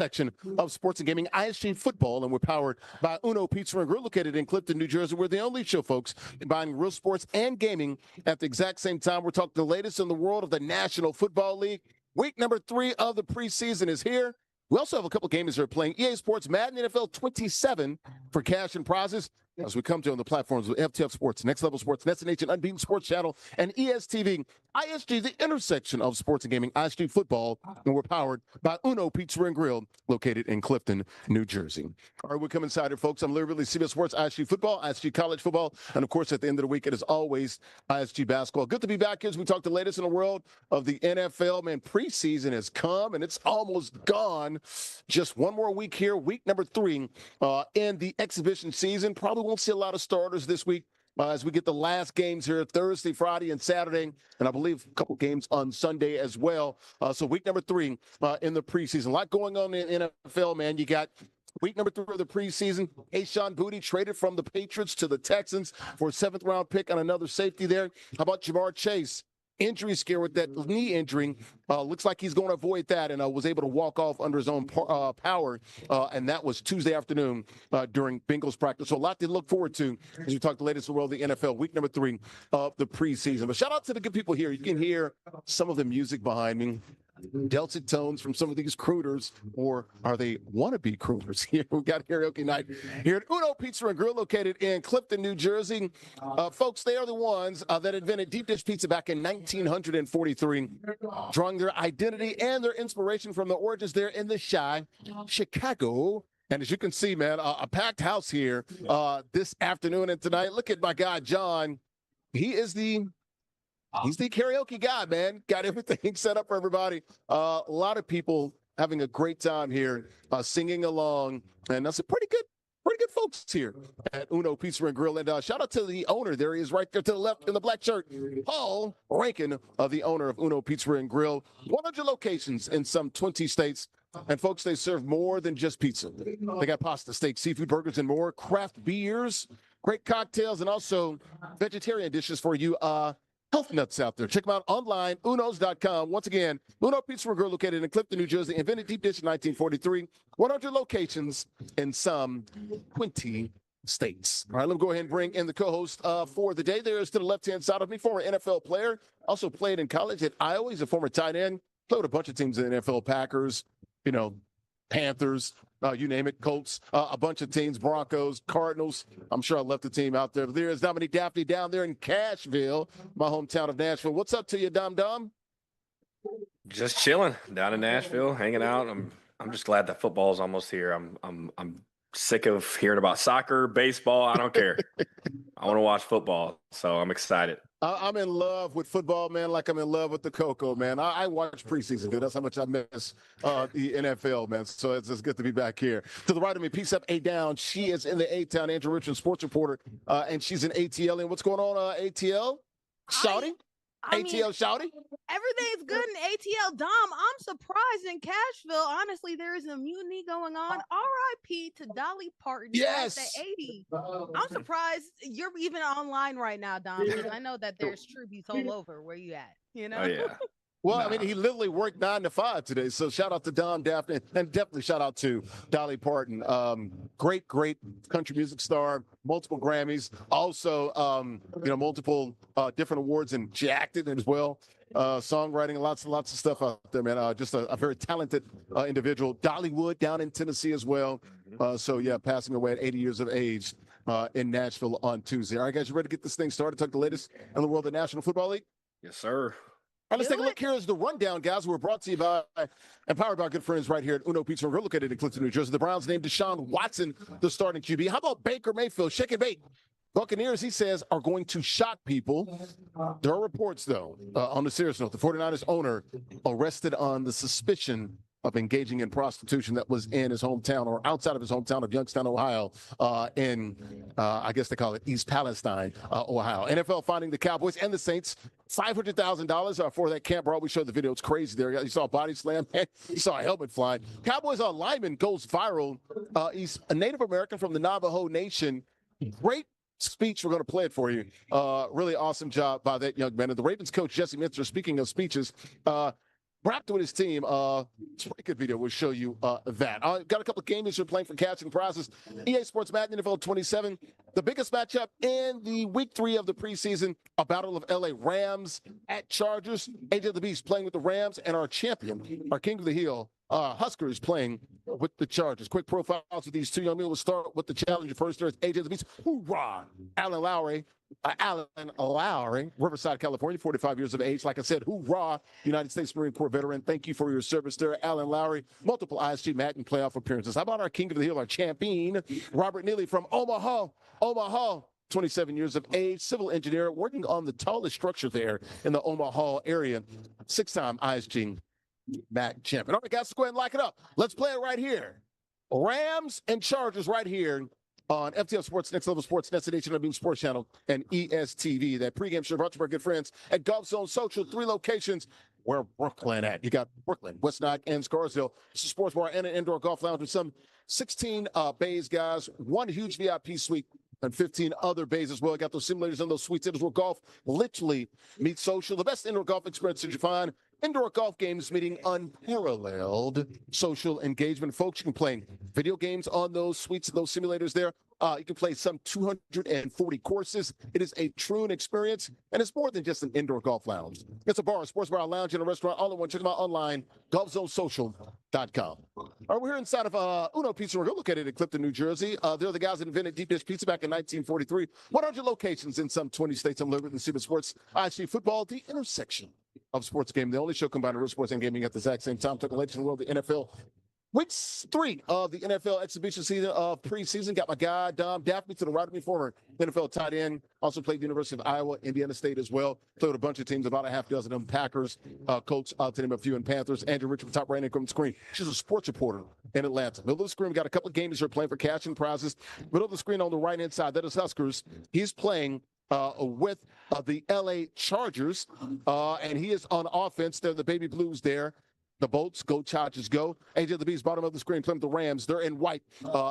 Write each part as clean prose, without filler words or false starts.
section of sports and gaming, ISG football, and we're powered by Uno Pizza and Grill, located in Clifton, New Jersey. We're the only show, folks, combining real sports and gaming at the exact same time. We're talking the latest in the world of the National Football League. Week number 3 of the preseason is here. We also have a couple games that are playing EA Sports Madden NFL 27 for cash and prizes. As we come to on the platforms of FTF Sports, Next Level Sports, Nets Nation, Unbeaten Sports Channel, and ESTV. ISG, the intersection of sports and gaming, ISG football, and we're powered by Uno Pizza and Grill, located in Clifton, New Jersey. All right, we're coming inside here, folks. I'm Ridley, CFB Sports, ISG football, ISG college football, and of course, at the end of the week, it is always ISG basketball. Good to be back here as we talk the latest in the world of the NFL. Man, preseason has come, and it's almost gone. Just one more week here, week number 3 in the exhibition season. Probably won't see a lot of starters this week as we get the last games here Thursday, Friday, and Saturday, and I believe a couple games on Sunday as well. So week number 3 in the preseason. A lot going on in NFL, man. You got week number 3 of the preseason. Ashawn Booty traded from the Patriots to the Texans for a 7th-round pick on another safety there. How about Jamar Chase? Injury scare with that knee injury. Looks like he's going to avoid that, and was able to walk off under his own power, and that was Tuesday afternoon during Bengals practice. So a lot to look forward to as we talk the latest in the world of the NFL, week number 3 of the preseason. But shout out to the good people here. You can hear some of the music behind me. Dulcet tones from some of these crooners, or are they wannabe crooners? Here we got karaoke night here at Uno Pizza and Grill, located in Clifton, New Jersey. Folks, they are the ones that invented deep dish pizza back in 1943, drawing their identity and their inspiration from the origins there in the Chicago. And as you can see, man, a packed house here this afternoon and tonight. Look at my guy, John. He's the karaoke guy, man. Got everything set up for everybody. A lot of people having a great time here, singing along, and that's a pretty good folks here at Uno Pizza and Grill. And shout out to the owner. There he is, right there to the left in the black shirt, Paul Rankin, the owner of Uno Pizza and Grill. 100 locations in some 20 states. And folks, they serve more than just pizza. They got pasta, steak, seafood, burgers, and more. Craft beers, great cocktails, and also vegetarian dishes for you health nuts out there. Check them out online, unos.com. Once again, Uno Pizza and Grill, located in Clifton, New Jersey, invented deep dish in 1943. 100 locations in some 20 states. All right, let me go ahead and bring in the co-host for the day. There is to the left-hand side of me, former NFL player, also played in college at Iowa. He's a former tight end, played with a bunch of teams in the NFL, Packers, Panthers, you name it, Colts, a bunch of teams, Broncos, Cardinals. I'm sure I left the team out there. But there is Dominique Daphne down there in Cashville, my hometown of Nashville. What's up to you, Dom? Just chilling down in Nashville, hanging out. I'm just glad that football is almost here. I'm sick of hearing about soccer, baseball. I don't care. I want to watch football, so I'm excited. I'm in love with football, man, like I'm in love with the cocoa, man. I watch preseason, dude. That's how much I miss the NFL, man. So it's good to be back here. To the right of me, Peace Up, A Down. She is in the A-Town, Andrew Richards, sports reporter, and she's in ATL. And what's going on, ATL? Shouty? ATL Shouty? Everything's good in ATL. Dom, I'm surprised in Cashville. Honestly, there is a mutiny going on. R.I.P. to Dolly Parton. Yes. At the 80. I'm surprised you're even online right now, Dom, because I know that there's tributes all over where you at, Oh, yeah. Well, I mean, he literally worked 9 to 5 today. So shout out to Dom Daphne, and definitely shout out to Dolly Parton. Great country music star, multiple Grammys, also, multiple different awards, and she acted as well. Songwriting, lots of stuff out there, man. Just a very talented individual. Dollywood down in Tennessee as well. Passing away at 80 years of age in Nashville on Tuesday. All right, guys, you ready to get this thing started? Talk the latest in the world of the National Football League? Yes, sir. All right, let's take a look. Here is the rundown, guys. We're brought to you by and powered by our good friends right here at Uno Pizza and Grill, located in Clifton, New Jersey. The Browns named Deshaun Watson the starting QB. How about Baker Mayfield? Shake and bake. Buccaneers, he says, are going to shock people. There are reports, though, on the serious note, the 49ers owner arrested on the suspicion of engaging in prostitution that was in his hometown or outside of his hometown of Youngstown, Ohio, I guess they call it East Palestine, Ohio. NFL finding the Cowboys and the Saints $500,000 for that camp. Bro, we showed the video. It's crazy there. You saw a body slam. You saw a helmet flying. Cowboys lineman goes viral. He's a Native American from the Navajo Nation. Great speech. We're going to play it for you. Really awesome job by that young man. And the Ravens coach, Jesse Minter, speaking of speeches, wrapped with his team. It's a pretty good video. We'll show you that. Got a couple of games we're playing for cash and prizes. EA Sports Madden NFL 27. The biggest matchup in the week 3 of the preseason, a battle of LA Rams at Chargers. AJ the Beast playing with the Rams, and our champion, our king of the hill, Huskers playing with the Chargers. Quick profiles of these two young men. We'll start with the challenger first. There's AJ the Beast. Hoorah! Alan Lowry, Riverside, California, 45 years of age. Like I said, hoorah, United States Marine Corps veteran. Thank you for your service there, Alan Lowry. Multiple ISG Madden playoff appearances. How about our king of the hill, our champion, Robert Neely from Omaha, 27 years of age, civil engineer, working on the tallest structure there in the Omaha area. 6-time ISG Madden champion. All right, guys, let's go ahead and lock it up. Let's play it right here. Rams and Chargers right here on FTL Sports, Next Level Sports, Destination of Sports Channel, and ESTV. That pregame show brought to our good friends at Golf Zone Social, 3 locations. Where Brooklyn at? You got Brooklyn, West Notch, and Scarsdale. It's a sports bar and an indoor golf lounge with some 16 bays, guys. 1 huge VIP suite and 15 other bays as well. Got those simulators and those suites. It is where golf literally meets social. The best indoor golf experience that you find. Indoor golf games meeting unparalleled social engagement. Folks, you can play video games on those suites and those simulators there. You can play some 240 courses. It is a true experience, and it's more than just an indoor golf lounge. It's a bar, a sports bar, a lounge, and a restaurant all in one. Check them out online, golfzonesocial.com. All right, we're here inside of Uno Pizza. We're going to look at it in Clifton, New Jersey. They're the guys that invented deep dish pizza back in 1943. 100 locations in some 20 states. I'm living in CFB Sports, ISG football, the intersection of sports game. The only show combining real sports and gaming at the exact same time. Took a latest in the world of the NFL. Week 3 of the NFL exhibition season of preseason. Got my guy, Dom Daphne, to the right of me, former NFL tight end. Also played the University of Iowa, Indiana State as well. Played with a bunch of teams, about a half dozen of them. Packers, Colts, to name a few, and Panthers. Andrew Richard, top right from the screen. She's a sports reporter in Atlanta. Middle of the screen, we got a couple of games here playing for cash and prizes. Middle of the screen on the right-hand side, that is Huskers. He's playing with the LA Chargers, and he is on offense. They're the Baby Blues there. The Bolts, go Chargers, go. AJ the Beast, bottom of the screen, playing with the Rams. They're in white,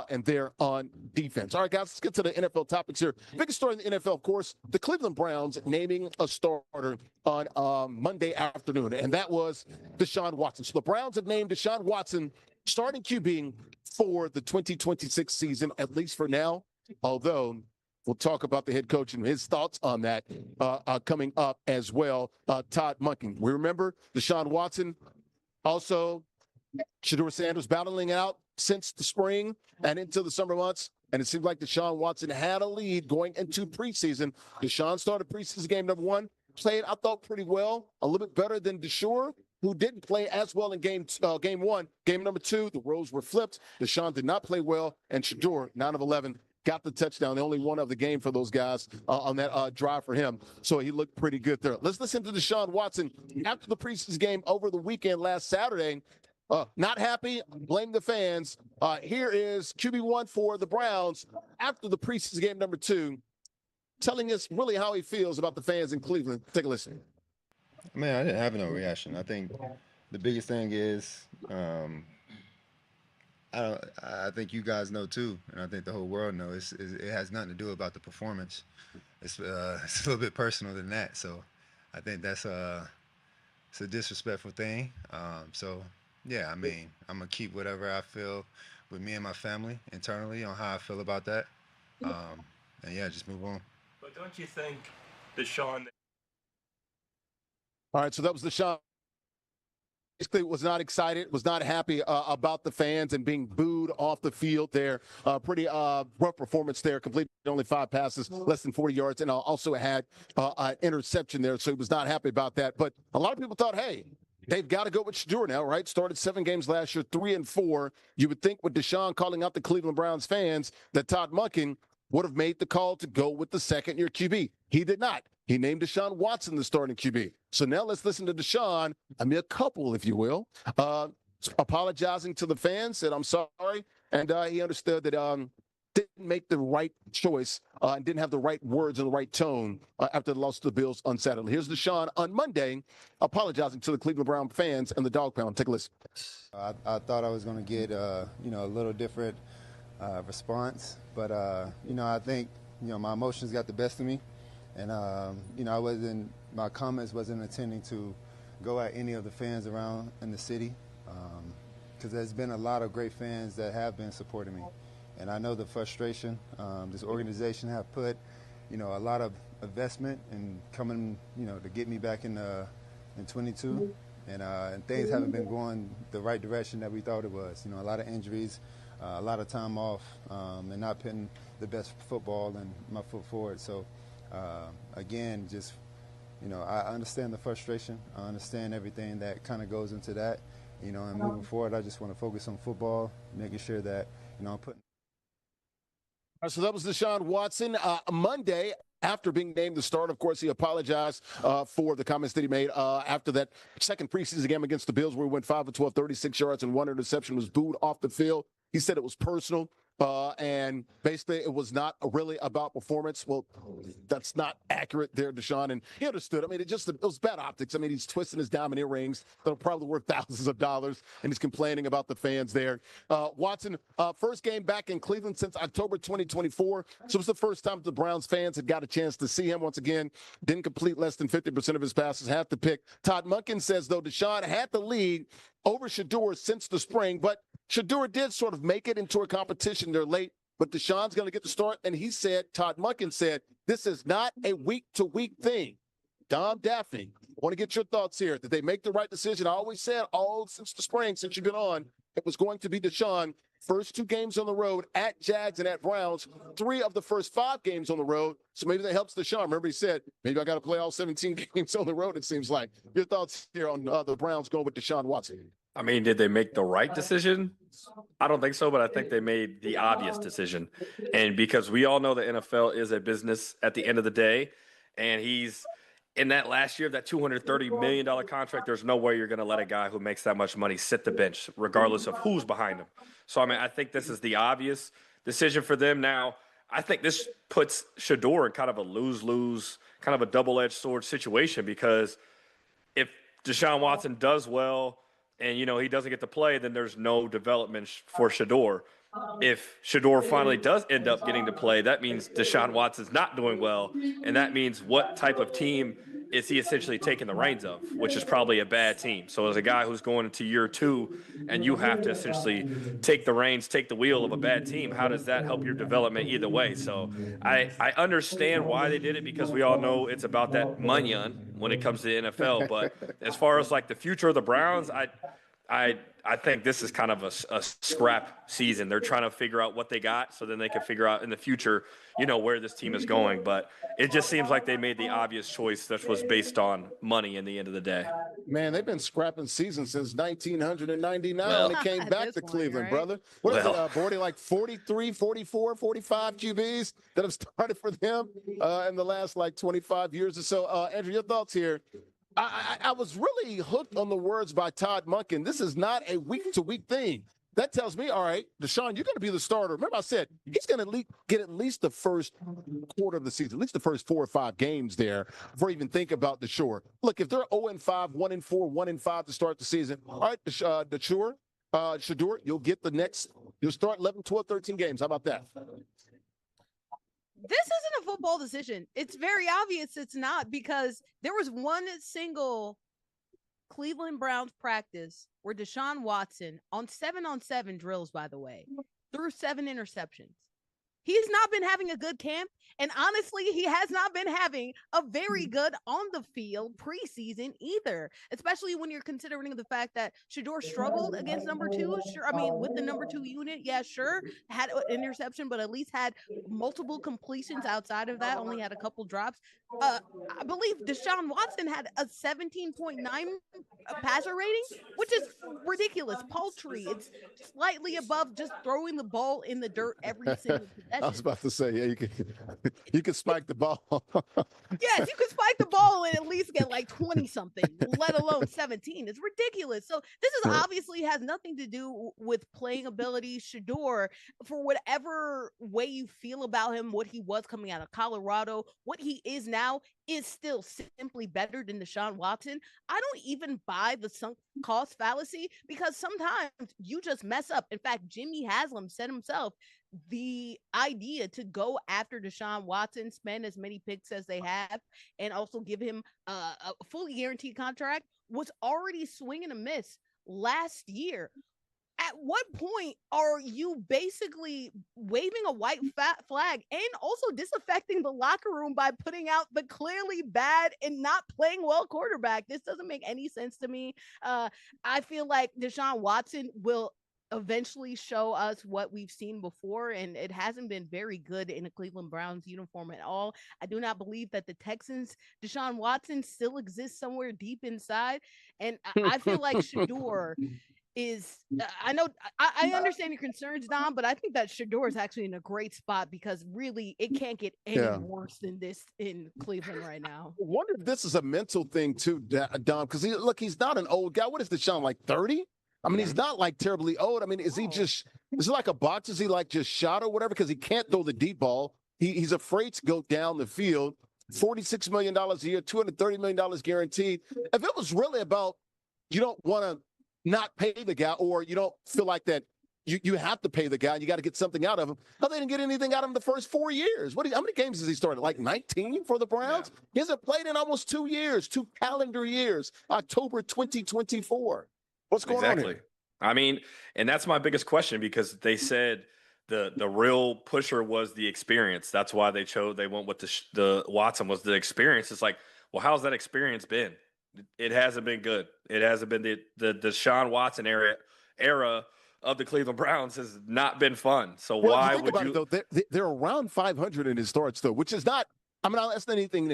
and they're on defense. All right, guys, let's get to the NFL topics here. Biggest story in the NFL, of course, the Cleveland Browns naming a starter on Monday afternoon, and that was Deshaun Watson. So the Browns have named Deshaun Watson starting QB for the 2026 season, at least for now, although we'll talk about the head coach and his thoughts on that coming up as well. Todd Monken. We remember Deshaun Watson. Also, Shedeur Sanders battling out since the spring and into the summer months. And it seemed like Deshaun Watson had a lead going into preseason. Deshaun started preseason game number 1. Played, I thought, pretty well. A little bit better than Deshaun, who didn't play as well in game 1. Game number 2, the roles were flipped. Deshaun did not play well. And Shedeur, 9 of 11, got the touchdown, the only one of the game for those guys on that drive for him. So he looked pretty good there. Let's listen to Deshaun Watson after the preseason game over the weekend last Saturday. Not happy, blame the fans. Here is QB1 for the Browns after the preseason game number 2, telling us really how he feels about the fans in Cleveland. Take a listen. Man, I didn't have no reaction. I think the biggest thing is I think you guys know too, and I think the whole world knows. It has nothing to do about the performance. It's a little bit personal than that. So I think that's it's a disrespectful thing. So yeah, I mean, I'm gonna keep whatever I feel with me and my family internally on how I feel about that. And yeah, just move on. But don't you think Deshaun? All right, so that was Deshaun. Basically was not excited, was not happy about the fans and being booed off the field there. Pretty rough performance there. Completed only 5 passes, less than 40 yards, and also had an interception there. So he was not happy about that. But a lot of people thought, hey, they've got to go with Shedeur now, right? Started 7 games last year, 3-4. You would think with Deshaun calling out the Cleveland Browns fans that Todd Monken would have made the call to go with the second-year QB. He did not. He named Deshaun Watson the starting QB. So now let's listen to Deshaun, a couple, if you will, apologizing to the fans, said, I'm sorry. And he understood that didn't make the right choice and didn't have the right words and the right tone after the loss to the Bills on Saturday. Here's Deshaun on Monday apologizing to the Cleveland Brown fans and the Dog Pound. Take a listen. I thought I was going to get, a little different response. But, I think, my emotions got the best of me. And, my comments wasn't intending to, go at any of the fans around in the city, because there's been a lot of great fans that have been supporting me. And I know the frustration this organization have put, a lot of investment in coming, to get me back in 22. And things haven't been going the right direction that we thought it was. A lot of injuries, a lot of time off, and not putting the best football and my foot forward. So, again, just, I understand the frustration. I understand everything that kind of goes into that. And moving forward, I just want to focus on football, making sure that, I'm putting. So that was Deshaun Watson. Monday, after being named the starter, of course, he apologized for the comments that he made after that second preseason game against the Bills, where he went 5 of 12, 36 yards, and 1 interception, was booed off the field. He said it was personal. And basically, it was not really about performance. Well, that's not accurate there, Deshaun. And he understood. I mean, it was bad optics. I mean, he's twisting his diamond earrings that are probably worth thousands of dollars, and he's complaining about the fans there. Watson, first game back in Cleveland since October 2024. So it was the first time the Browns fans had got a chance to see him. Once again, didn't complete less than 50% of his passes, half the pick. Todd Monken says, though, Deshaun had the lead over Shedeur since the spring, but Shedeur did sort of make it into a competition there late, but Deshaun's going to get the start. And he said, Todd Monken said, this is not a week-to-week thing. Dom Daphne, I want to get your thoughts here. Did they make the right decision? I always said all since the spring, since you've been on, it was going to be Deshaun. First 2 games on the road at Jags and at Browns, 3 of the first 5 games on the road. So maybe that helps Deshaun. Remember, he said, maybe I got to play all 17 games on the road, it seems like. Your thoughts here on the Browns going with Deshaun Watson? I mean, did they make the right decision? I don't think so, but I think they made the obvious decision. And because we all know the NFL is a business at the end of the day, and he's in that last year of that $230 million contract, there's no way you're going to let a guy who makes that much money sit the bench, regardless of who's behind him. So, I mean, I think this is the obvious decision for them. Now, I think this puts Shedeur in kind of a lose-lose, kind of a double-edged sword situation, because if Deshaun Watson does well, and, he doesn't get to play, then there's no development for Shedeur. If Shedeur finally does end up getting to play, that means Deshaun Watson's not doing well, and that means what type of team is he essentially taking the reins of, which is probably a bad team. So as a guy who's going into year 2 and you have to essentially take the reins, take the wheel of a bad team, how does that help your development either way? So I understand why they did it, because we all know it's about that money when it comes to the NFL. But as far as like the future of the Browns, I think this is kind of a scrap season. They're trying to figure out what they got so then they can figure out in the future, where this team is going. But it just seems like they made the obvious choice that was based on money in the end of the day. Man, they've been scrapping seasons since 1999 when it came back to Cleveland, right? Brother. What is it, Bordy, like 43, 44, 45 QBs that have started for them in the last, 25 years or so. Andrew, your thoughts here. I was really hooked on the words by Todd Monken. This is not a week-to-week thing. That tells me, all right, Deshaun, you're going to be the starter. Remember I said he's going to get at least the first quarter of the season, at least the first 4 or 5 games there before you even think about Deshaun. Look, if they're 0-5, 1-4, 1-5 to start the season, all right, Shedeur, you'll start 11, 12, 13 games. How about that? This isn't a football decision. It's very obvious it's not, because there was one single Cleveland Browns practice where Deshaun Watson, on 7-on-7 drills, by the way, threw 7 interceptions. He's not been having a good camp, and honestly, he has not been having a very good on the field preseason either, especially when you're considering the fact that Shedeur struggled against number 2. Sure, I mean, with the number 2 unit, yeah, sure, had an interception, but at least had multiple completions outside of that, only had a couple drops. I believe Deshaun Watson had a 17.9 passer rating, which is ridiculous, paltry. It's slightly above just throwing the ball in the dirt every single possession. I was about to say, yeah, you can spike the ball. Yes, you can spike the ball and at least get like 20 something, let alone 17. It's ridiculous. So this is obviously has nothing to do with playing ability. Shedeur, for whatever way you feel about him, what he was coming out of Colorado, what he is now, is still simply better than Deshaun Watson. I don't even buy the sunk cost fallacy, because sometimes you just mess up. In fact, Jimmy Haslam said himself, the idea to go after Deshaun Watson, spend as many picks as they have, and also give him a fully guaranteed contract was already swing and a miss last year. At what point are you basically waving a white flag and also disaffecting the locker room by putting out the clearly bad and not playing well quarterback? This doesn't make any sense to me. I feel like Deshaun Watson will eventually show us what we've seen before, and it hasn't been very good in a Cleveland Browns uniform at all. I do not believe that the Texans Deshaun Watson still exists somewhere deep inside, and I feel like Shador is I know I understand your concerns, Dom, but I think that Shador is actually in a great spot because really it can't get any worse than this in Cleveland right now. I wonder if this is a mental thing too, Dom, because he's not an old guy. What is Deshaun, like 30? I mean, he's not like terribly old. I mean, is he like a box? Is he like just shot or whatever? Because he can't throw the deep ball. He's afraid to go down the field. $46 million a year, $230 million guaranteed. If it was really about you don't want to not pay the guy, or you don't feel like that you have to pay the guy and you got to get something out of him. How they didn't get anything out of him the first 4 years? How many games has he started? Like 19 for the Browns? Yeah. He hasn't played in almost 2 years, 2 calendar years, October 2024. What's going on here? I mean, and that's my biggest question, because they said the real pusher was the experience. That's why they went with the Watson was the experience. It's like, well, how's that experience been? It hasn't been good. It hasn't been the Deshaun Watson era of the Cleveland Browns has not been fun. So why would you? Though, they're around 500 in his starts, though, which is not. I mean, that's not anything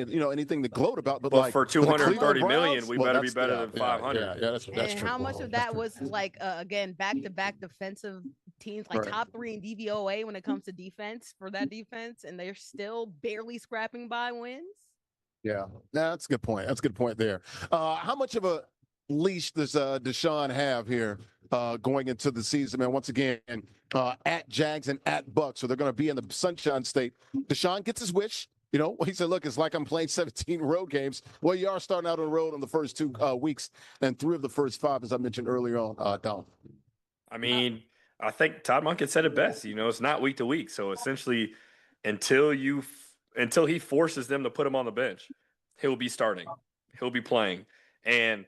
to gloat about. But like, for 230 million, we better be better than 500. Yeah, that's and true. how much of that was like again back-to-back defensive teams, like top 3 in DVOA when it comes to defense for that defense, and they're still barely scrapping by wins. Yeah, that's a good point. That's a good point there. How much of a leash does Deshaun have here going into the season, man? Once again, at Jags and at Bucks, so they're going to be in the Sunshine State. Deshaun gets his wish. He said, look, it's like I'm playing 17 road games. Well, you are starting out on the road on the first 2 weeks, and 3 of the first 5, as I mentioned earlier on, Dom. I mean, I think Todd Monken said it best. It's not week to week. So essentially, until he forces them to put him on the bench, he'll be starting. He'll be playing. And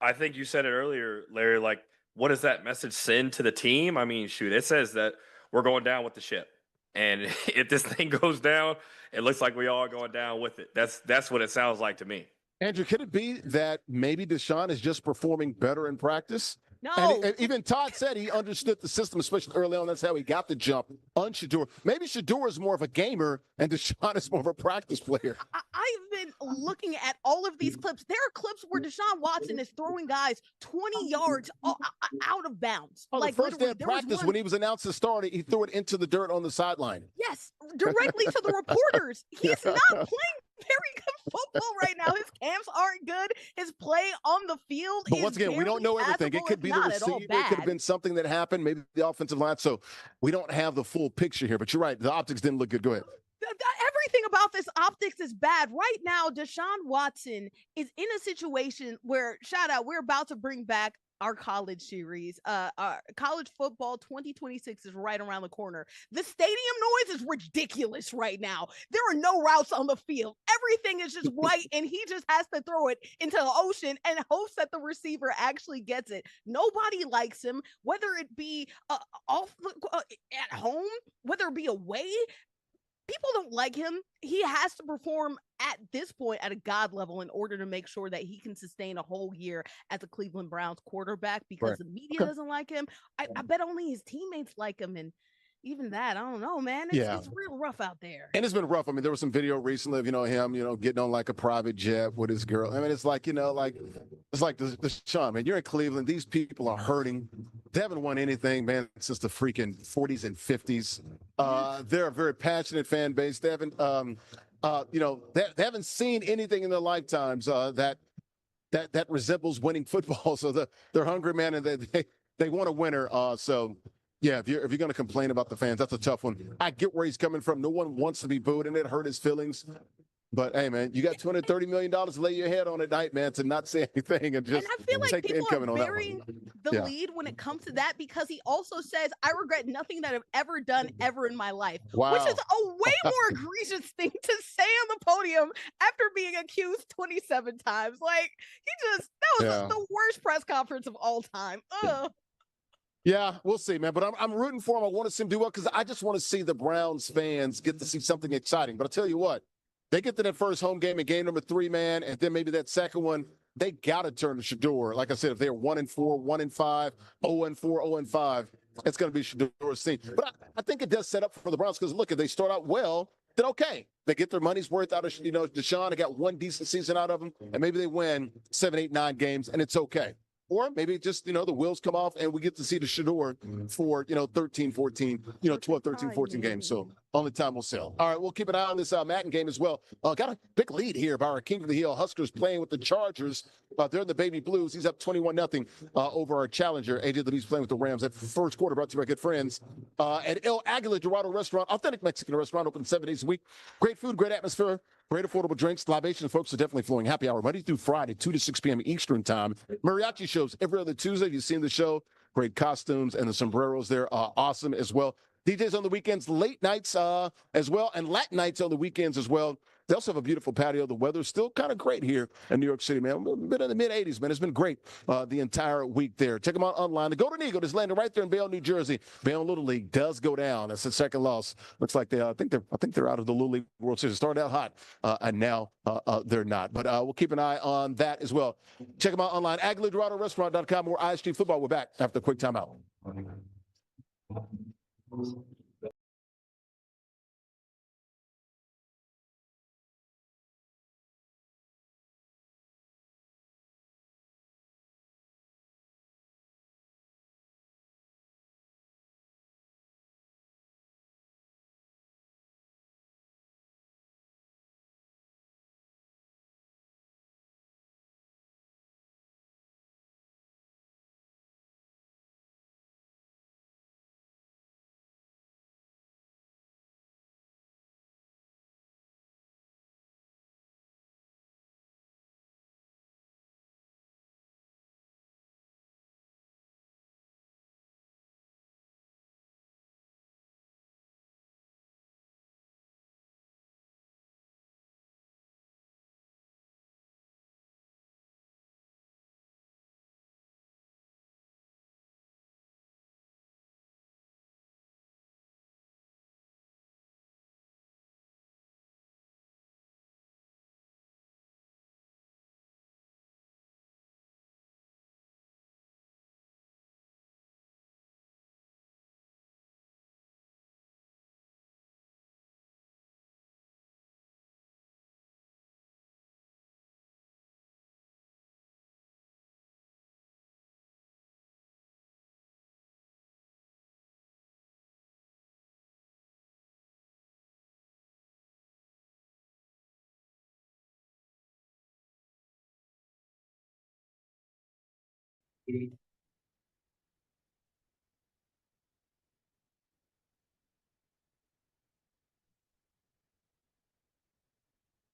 I think you said it earlier, Larry, like, what does that message send to the team? I mean, shoot, it says that we're going down with the ship. And if this thing goes down, it looks like we all are going down with it. That's what it sounds like to me. Andrew, could it be that maybe Deshaun is just performing better in practice? No. And even Todd said he understood the system, especially early on. That's how he got the jump on Shador. Maybe Shador is more of a gamer and Deshaun is more of a practice player. I've been looking at all of these clips. There are clips where Deshaun Watson is throwing guys 20 yards out of bounds. On the first day of practice, when he was announced to start, he threw it into the dirt on the sideline. Yes, directly to the reporters. He's not playing very good football right now. His camps aren't good. His play on the field But once again, we don't know everything. It could be the receiver. It could have been something that happened, maybe the offensive line. So we don't have the full picture here. But you're right. The optics didn't look good. Go ahead. Everything about this optics is bad. Right now, Deshaun Watson is in a situation where, shout out, we're about to bring back our college series. Our college football 2026 is right around the corner. The stadium noise is ridiculous right now. There are no routes on the field. Everything is just white, and he just has to throw it into the ocean and hopes that the receiver actually gets it. Nobody likes him, whether it be at home, whether it be away. People don't like him. He has to perform at this point at a God level in order to make sure that he can sustain a whole year as a Cleveland Browns quarterback, because the media doesn't like him. I bet only his teammates like him. And even that, I don't know, man. It's real rough out there. And it's been rough. I mean, there was some video recently of, him, getting on like a private jet with his girl. I mean, it's like, it's like the Sean, man, you're in Cleveland. These people are hurting. They haven't won anything, man, since the freaking 40s and 50s. They're a very passionate fan base. They haven't, they haven't seen anything in their lifetimes that resembles winning football. So they're hungry, man, and they want a winner. So. Yeah, if you're going to complain about the fans, that's a tough one. I get where he's coming from. No one wants to be booed, and it hurt his feelings. But hey, man, you got $230 million to lay your head on at night, man, to not say anything and just I feel like take the people incoming are on that burying one. the Yeah. lead when it comes to that because he also says, I regret nothing that I've ever done ever in my life, which is Wow. a way more egregious thing to say on the podium after being accused 27 times. Like, that was Yeah. the worst press conference of all time. Ugh. Yeah, we'll see, man. But I'm rooting for him. I want to see him do well because I just want to see the Browns fans get to see something exciting. But I'll tell you what, they get to that first home game in game number 3, man, and then maybe that second one, they got to turn to Shador. Like I said, if they're 1-4, 1-5, 0-4, 0-5, it's going to be Shador's team. But I think it does set up for the Browns because, look, if they start out well, then okay. They get their money's worth out of, Deshaun. They got one decent season out of him, and maybe they win 7, 8, 9 games, and it's okay. Or maybe just, the wheels come off and we get to see the Shador for, 13, 14, 12, 13, 14 games. So only time will tell. All right, we'll keep an eye on this Madden game as well. Got a big lead here by our King of the Hill Huskers playing with the Chargers. They're in the Baby Blues. He's up 21-0 over our challenger. AJ Levis playing with the Rams. That first quarter brought to you by good friends at El Aguila Dorado Restaurant, authentic Mexican restaurant, open 7 days a week. Great food, great atmosphere. Great affordable drinks, libations, folks are definitely flowing. Happy hour Monday through Friday, 2 to 6 p.m. Eastern time. Mariachi shows every other Tuesday. You've seen the show. Great costumes and the sombreros there are awesome as well. DJs on the weekends, late nights as well, and Latin nights on the weekends as well. They also have a beautiful patio. The weather's still kind of great here in New York City, man. We've been in the mid-80s, man. It's been great the entire week there. Check them out online. The Golden Eagle is landing right there in Bayonne, New Jersey. Bayonne Little League does go down. That's the second loss. Looks like I think they're out of the Little League World Series. Started out hot, and now they're not. But we'll keep an eye on that as well. Check them out online. AguilaDoradoRestaurant.com or ISG Football. We're back after a quick timeout.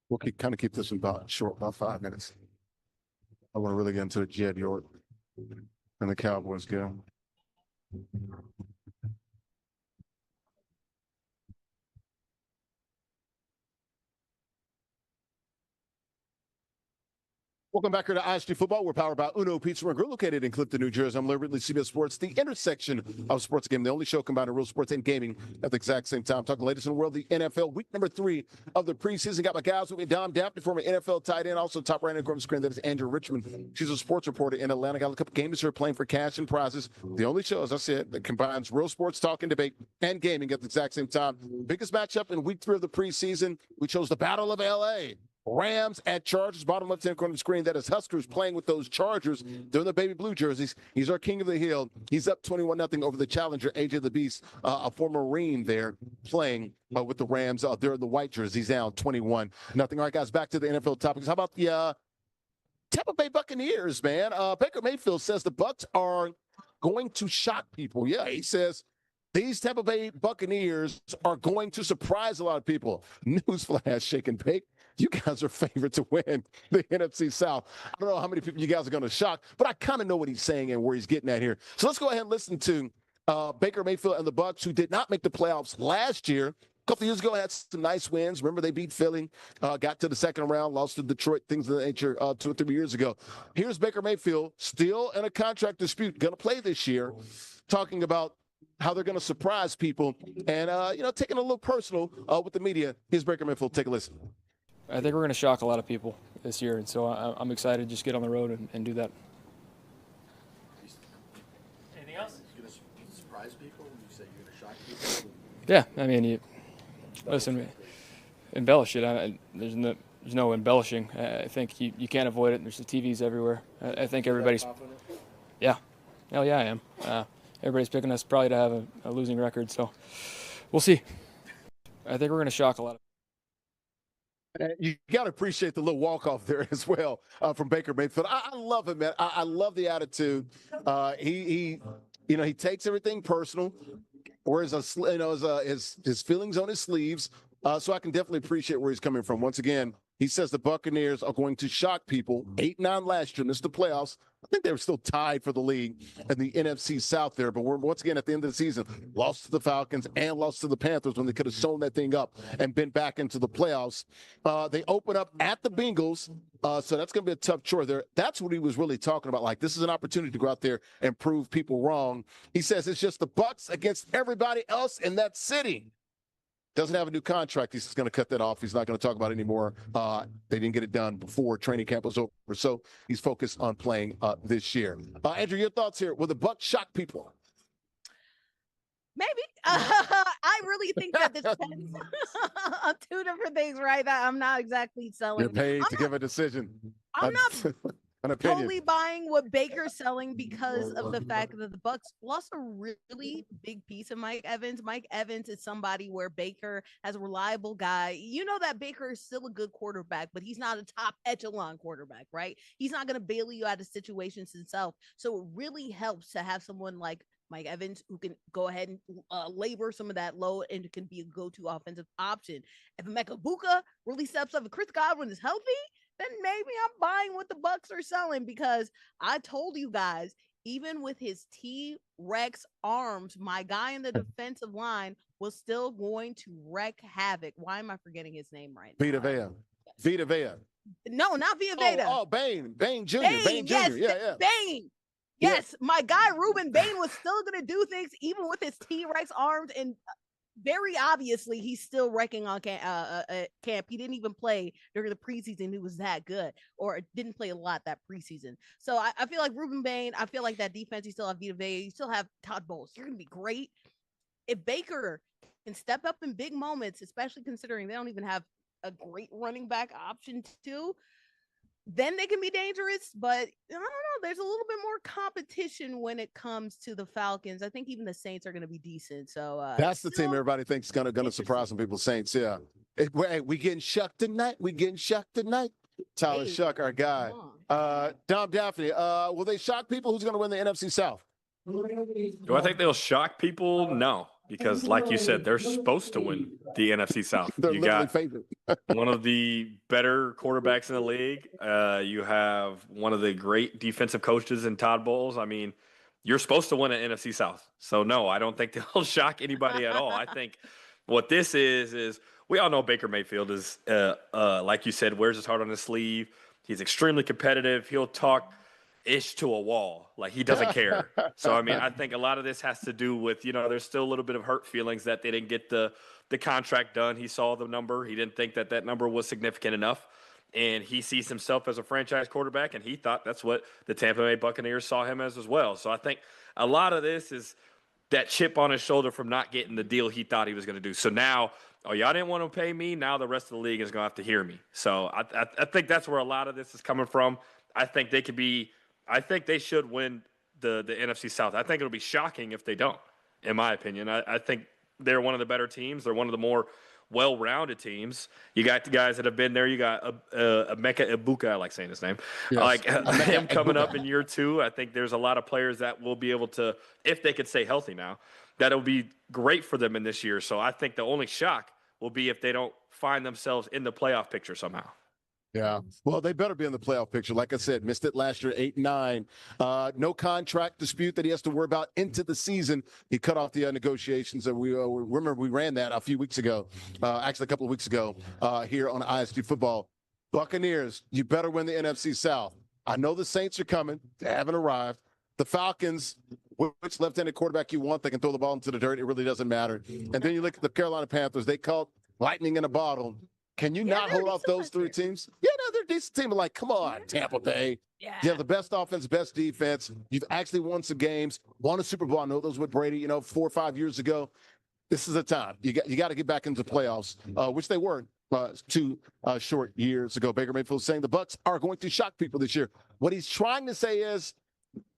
We'll keep this about 5 minutes. I want to really get into the Jed York and the Cowboys game. Welcome back here to ISG Football. We're powered by Uno Pizza and Grill, located in Clifton, New Jersey. I'm Ridley, CBS Sports, the intersection of sports game, the only show combining real sports and gaming at the exact same time. Talking the latest in the world, the NFL, week number 3 of the preseason. Got my guys with me, Dom Daphne, former NFL tight end, also top right on the screen. That is Andrew Richmond. She's a sports reporter in Atlanta. Got a couple games here playing for cash and prizes. The only show, as I said, that combines real sports talk and debate and gaming at the exact same time. Biggest matchup in week 3 of the preseason. We chose the Battle of LA. Rams at Chargers, bottom left-hand corner of the screen. That is Huskers playing with those Chargers. They're in the baby blue jerseys. He's our king of the hill. He's up 21-0 over the challenger, AJ the Beast, a former Marine there playing with the Rams. They're in the white jerseys down 21-0. All right, guys, back to the NFL topics. How about the Tampa Bay Buccaneers, man? Baker Mayfield says the Bucs are going to shock people. Yeah, he says These Tampa Bay Buccaneers are going to surprise a lot of people. Newsflash, Shake and Bake. You guys are favored to win the NFC South. I don't know how many people you guys are going to shock, but I kind of know what he's saying and where he's getting at here. So let's go ahead and listen to Baker Mayfield and the Bucs, who did not make the playoffs last year. A couple of years ago, had some nice wins. Remember, they beat Philly, got to the second round, lost to Detroit, things of that nature 2 or 3 years ago. Here's Baker Mayfield, still in a contract dispute, going to play this year, talking about how they're going to surprise people and, taking a little personal with the media. Here's Baker Mayfield. Take a listen. I think we're going to shock a lot of people this year, and so I'm excited to just get on the road and do that. Anything else? You're going to surprise people when you say you're going to shock people? Yeah, I mean, listen, embellish it. There's no embellishing. I think you can't avoid it. There's the TVs everywhere. I think everybody's. Yeah, hell yeah, I am. Everybody's picking us probably to have a losing record, so we'll see. I think we're going to shock a lot of. You got to appreciate the little walk-off there as well from Baker Mayfield. I love him, man. I love the attitude. He takes everything personal, wears his feelings on his sleeves. So I can definitely appreciate where he's coming from. Once again, he says the Buccaneers are going to shock people. 8-9 last year, missed the playoffs. I think they were still tied for the league in the NFC South there. But we're once again at the end of the season, lost to the Falcons and lost to the Panthers when they could have sewn that thing up and been back into the playoffs. They open up at the Bengals. So that's going to be a tough chore there. That's what he was really talking about. Like, this is an opportunity to go out there and prove people wrong. He says it's just the Bucs against everybody else in that city. Doesn't have a new contract. He's going to cut that off. He's not going to talk about it anymore. They didn't get it done before training camp was over. So he's focused on playing this year. Andrew, your thoughts here. Will the Bucs shock people? Maybe. I really think that this depends on 2 different things, right? That I'm not exactly selling. You're paid to give a decision. I'm not an opinion. totally buying what Baker's selling because of the fact that the Bucs lost a really big piece of Mike Evans. Mike Evans is somebody where Baker has a reliable guy. You know that Baker is still a good quarterback, but he's not a top echelon quarterback, right? He's not going to bail you out of situations himself. So it really helps to have someone like Mike Evans who can go ahead and labor some of that load and can be a go-to offensive option. If Emeka Egbuka really steps up and Chris Godwin is healthy, then maybe I'm buying what the Bucs are selling, because I told you guys, even with his T-Rex arms, my guy in the defensive line was still going to wreak havoc. Why am I forgetting his name right now? Vita Vea. No, not Vita Vea. Oh, Bain Jr. Bain Jr. Yes, Bain. Yes, my guy Ruben Bain was still going to do things even with his T-Rex arms, and very obviously he's still wrecking on camp. He didn't even play during the preseason. He was that good, or didn't play a lot that preseason. So I feel like Ruben Bain, I feel like that defense, you still have Vita Vea, you still have Todd Bowles. You're going to be great. If Baker can step up in big moments, especially considering they don't even have a great running back option too, then they can be dangerous. But I don't know. There's a little bit more competition when it comes to the Falcons. I think even the Saints are going to be decent. So that's the team everybody thinks is going to surprise some people. Saints, yeah. Hey, we getting shucked tonight. Tyler Shuck, our guy. Dom Daphne, will they shock people? Who's going to win the NFC South? Do I think they'll shock people? No, because like you said, they're supposed to win the NFC South. You got one of the better quarterbacks in the league. You have one of the great defensive coaches in Todd Bowles. I mean, you're supposed to win an NFC South. So, no, I don't think they'll shock anybody at all. I think what this is we all know Baker Mayfield is, like you said, wears his heart on his sleeve. He's extremely competitive. He'll talk ish to a wall. Like, he doesn't care. So, I mean, I think a lot of this has to do with, there's still a little bit of hurt feelings that they didn't get the contract done. He saw the number. He didn't think that number was significant enough. And he sees himself as a franchise quarterback, and he thought that's what the Tampa Bay Buccaneers saw him as well. So I think a lot of this is that chip on his shoulder from not getting the deal he thought he was going to do. So now, y'all didn't want to pay me. Now the rest of the league is going to have to hear me. So I think that's where a lot of this is coming from. I think they should win the NFC South. I think it'll be shocking if they don't, in my opinion. I think they're one of the better teams. They're one of the more well-rounded teams. You got the guys that have been there. You got Emeka Egbuka, I like saying his name. Yes. Like him coming up in year 2. I think there's a lot of players that will be able to, if they could stay healthy now, that'll be great for them in this year. So I think the only shock will be if they don't find themselves in the playoff picture somehow. Yeah. Well, they better be in the playoff picture. Like I said, missed it last year, 8-9. No contract dispute that he has to worry about into the season. He cut off the negotiations. And we remember we ran that a few weeks ago, actually a couple of weeks ago here on ISG Football. Buccaneers, you better win the NFC South. I know the Saints are coming. They haven't arrived. The Falcons, which left-handed quarterback you want, they can throw the ball into the dirt. It really doesn't matter. And then you look at the Carolina Panthers. They caught lightning in a bottle. Can you not hold off those three teams? Yeah, no, they're a decent team. But like, come on, Tampa Bay. Yeah. You have the best offense, best defense. You've actually won some games, won a Super Bowl. I know those with Brady, 4 or 5 years ago. This is the time. You got to get back into the playoffs, which they were 2 short years ago. Baker Mayfield saying the Bucs are going to shock people this year. What he's trying to say is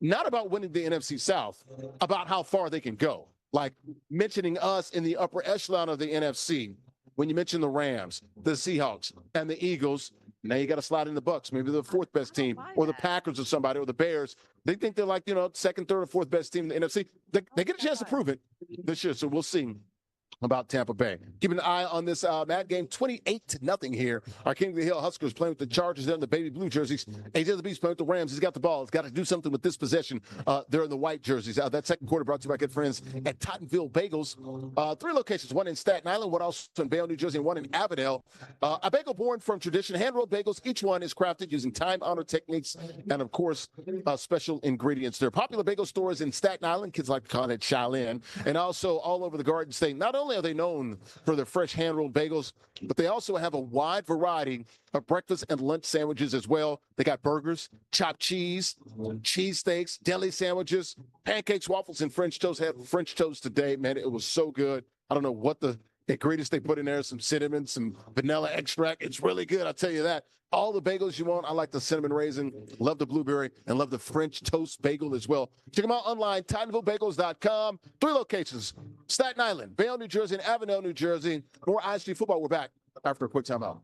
not about winning the NFC South, about how far they can go. Like mentioning us in the upper echelon of the NFC. When you mention the Rams, the Seahawks, and the Eagles, now you got to slide in the Bucs, maybe the fourth best team, or the Packers or somebody, or the Bears. They think they're like, second, third, or fourth best team in the NFC. They get a chance to prove it this year, so we'll see about Tampa Bay. Keeping an eye on this Madden game, 28-0 here. Our King of the Hill Huskers playing with the Chargers. They're in the baby blue jerseys. AJ the Beast playing with the Rams. He's got the ball. He's got to do something with this possession. They're in the white jerseys. That second quarter brought to you by good friends at Tottenville Bagels. 3 locations, one in Staten Island, one also in Bayonne, New Jersey, and one in Avondale. A bagel born from tradition, hand-rolled bagels. Each one is crafted using time-honored techniques and, of course, special ingredients. There are popular bagel stores in Staten Island. Kids like to call it Shaolin. And also all over the Garden State. Not only are they known for their fresh hand-rolled bagels, but they also have a wide variety of breakfast and lunch sandwiches as well. They got burgers, chopped cheese, cheesesteaks, deli sandwiches, pancakes, waffles, and French toast. Had French toast today, man. It was so good. I don't know what the ingredients they put in there, some cinnamon, some vanilla extract. It's really good, I'll tell you that. All the bagels you want. I like the cinnamon raisin, love the blueberry, and love the French toast bagel as well. Check them out online, TottenvilleBagels.com. 3 locations, Staten Island, Bayonne, New Jersey, and Avondale, New Jersey. More ISG football. We're back after a quick timeout.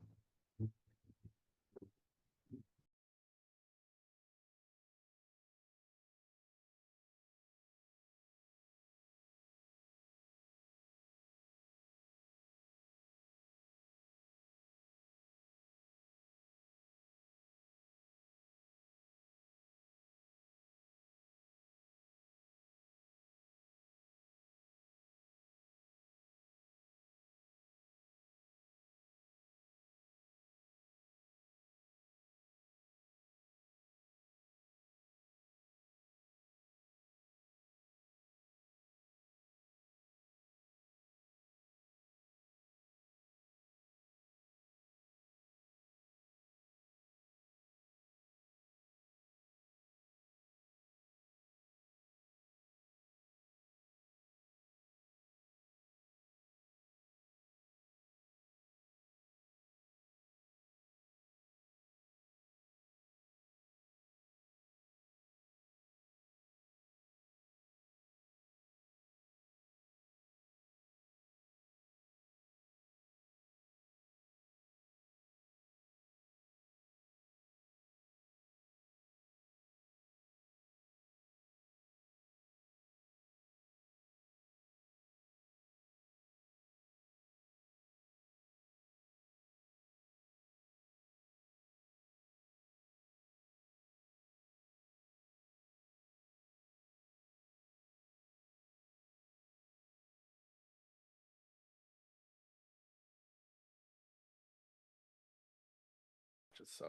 So.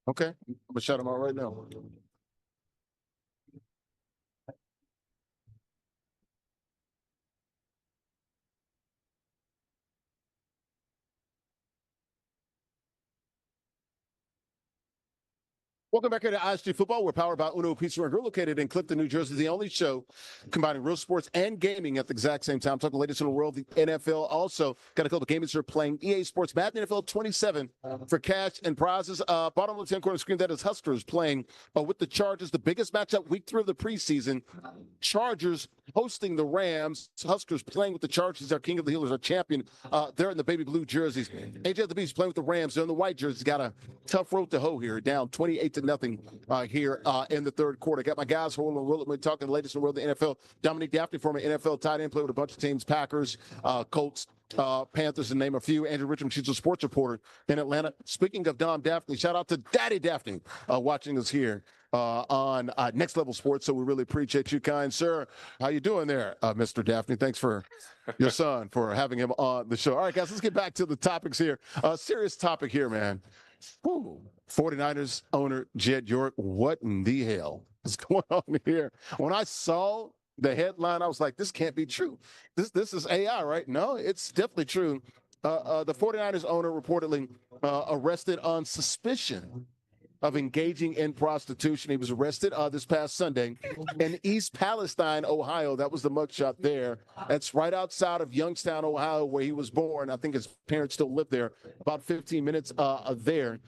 Okay, I'm going to shut them out right now. Welcome back here to ISG Football. We're powered by Uno Pizza and Grill, located in Clifton, New Jersey. The only show combining real sports and gaming at the exact same time. Talking the latest in the world, the NFL. Also, got a couple of gamers who are playing EA Sports Madden NFL 27 for cash and prizes. Bottom left-hand corner screen, that is Huskers playing with the Chargers. The biggest matchup, week 3 of the preseason. Chargers hosting the Rams. Huskers playing with the Chargers. Our King of the Hill is our champion. They're in the baby blue jerseys. AJ the Beast playing with the Rams. They're in the white jerseys. Got a tough road to hoe here. Down 28-0 here in the third quarter. Got my guys holding and we're talking the latest in the world of the NFL. Dominique Daphne, former NFL tight end, played with a bunch of teams: Packers, Colts, Panthers, to name a few. Andrew Richmond, she's a sports reporter in Atlanta. Speaking of Dom Daphne, shout out to Daddy Daphne watching us here on Next Level Sports. So we really appreciate you, kind sir. How you doing there, Mr. Daphne? Thanks for your son for having him on the show. All right, guys, let's get back to the topics here. Serious topic here, man. Whew. 49ers owner Jed York, what in the hell is going on here? When I saw the headline, I was like, this can't be true. This is AI, right? No, it's definitely true. The 49ers owner reportedly arrested on suspicion of engaging in prostitution. He was arrested this past Sunday in East Palestine, Ohio. That was the mugshot there. That's right outside of Youngstown, Ohio, where he was born. I think his parents still live there, about 15 minutes there.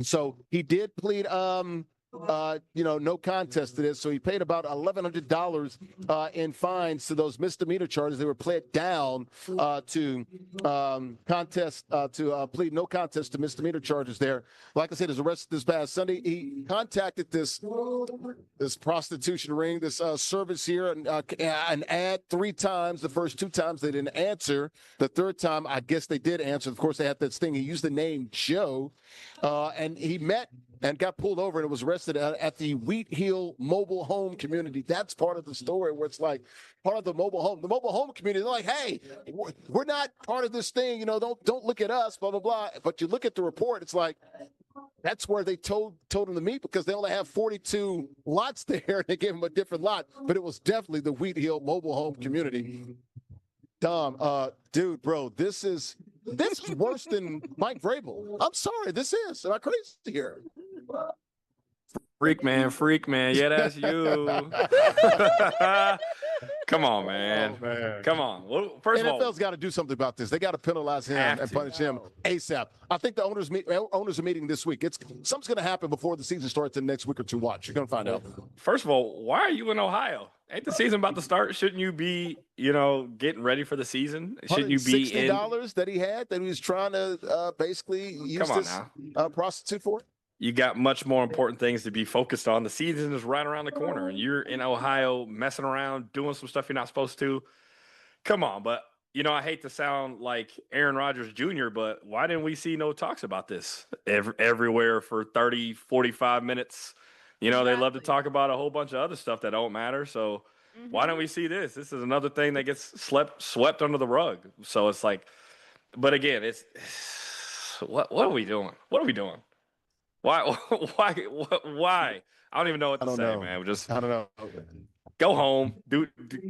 So he did plead no contest to this. So he paid about $1,100 in fines to those misdemeanor charges. They were pled down to plead no contest to misdemeanor charges there. Like I said, he was arrested this past Sunday. He contacted this prostitution ring, this service here, an ad 3 times. The first 2 times they didn't answer. The third time, I guess they did answer. Of course, they had this thing. He used the name Joe, and he met and got pulled over and was arrested at the Wheat Hill mobile home community. That's part of the story where it's like part of the mobile home. The mobile home community, they're like, hey, we're not part of this thing. Don't look at us, blah, blah, blah. But you look at the report, it's like that's where they told him to meet because they only have 42 lots there. And they gave him a different lot. But it was definitely the Wheat Hill mobile home community. Dom, dude, bro, this is worse than Mike Vrabel. I'm sorry, this is. Am I crazy here? Freak man. Yeah, that's you. Come on, man. Oh, man. Come on. Well, first of all, NFL's got to do something about this. They got to penalize him and punish him ASAP. I think the owners are meeting this week. Something's going to happen before the season starts in the next week or 2. Watch. You're going to find out. First of all, why are you in Ohio? Ain't the season about to start? Shouldn't you be, getting ready for the season? Shouldn't you be in $60 that he was trying to basically use this prostitute for? You got much more important things to be focused on. The season is right around the corner, and you're in Ohio messing around, doing some stuff you're not supposed to. Come on, but, I hate to sound like Aaron Rodgers Jr., but why didn't we see no talks about this everywhere for 30, 45 minutes? Exactly. They love to talk about a whole bunch of other stuff that don't matter. So why don't we see this? This is another thing that gets swept under the rug. So it's like, but again, what are we doing? What are we doing? Why? Why? I don't even know what to say, man. I don't know. Go home,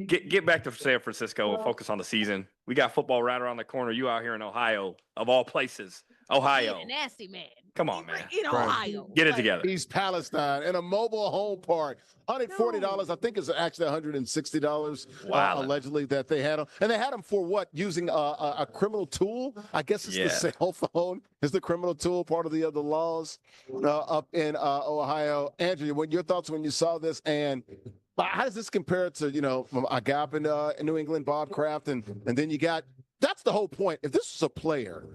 get back to San Francisco and focus on the season. We got football right around the corner. You out here in Ohio, of all places, Ohio. Nasty man. Come on, man. In Ohio. Get it together. East Palestine in a mobile home park. $140. I think it's actually $160. Wow. Allegedly that they had him, and they had him for what? Using a criminal tool. I guess it's the cell phone is the criminal tool. Part of the other laws up in Ohio. Andrew, what your thoughts when you saw this, and how does this compare to a guy up in New England, Bob Kraft, and then you got that's the whole point. If this was a player,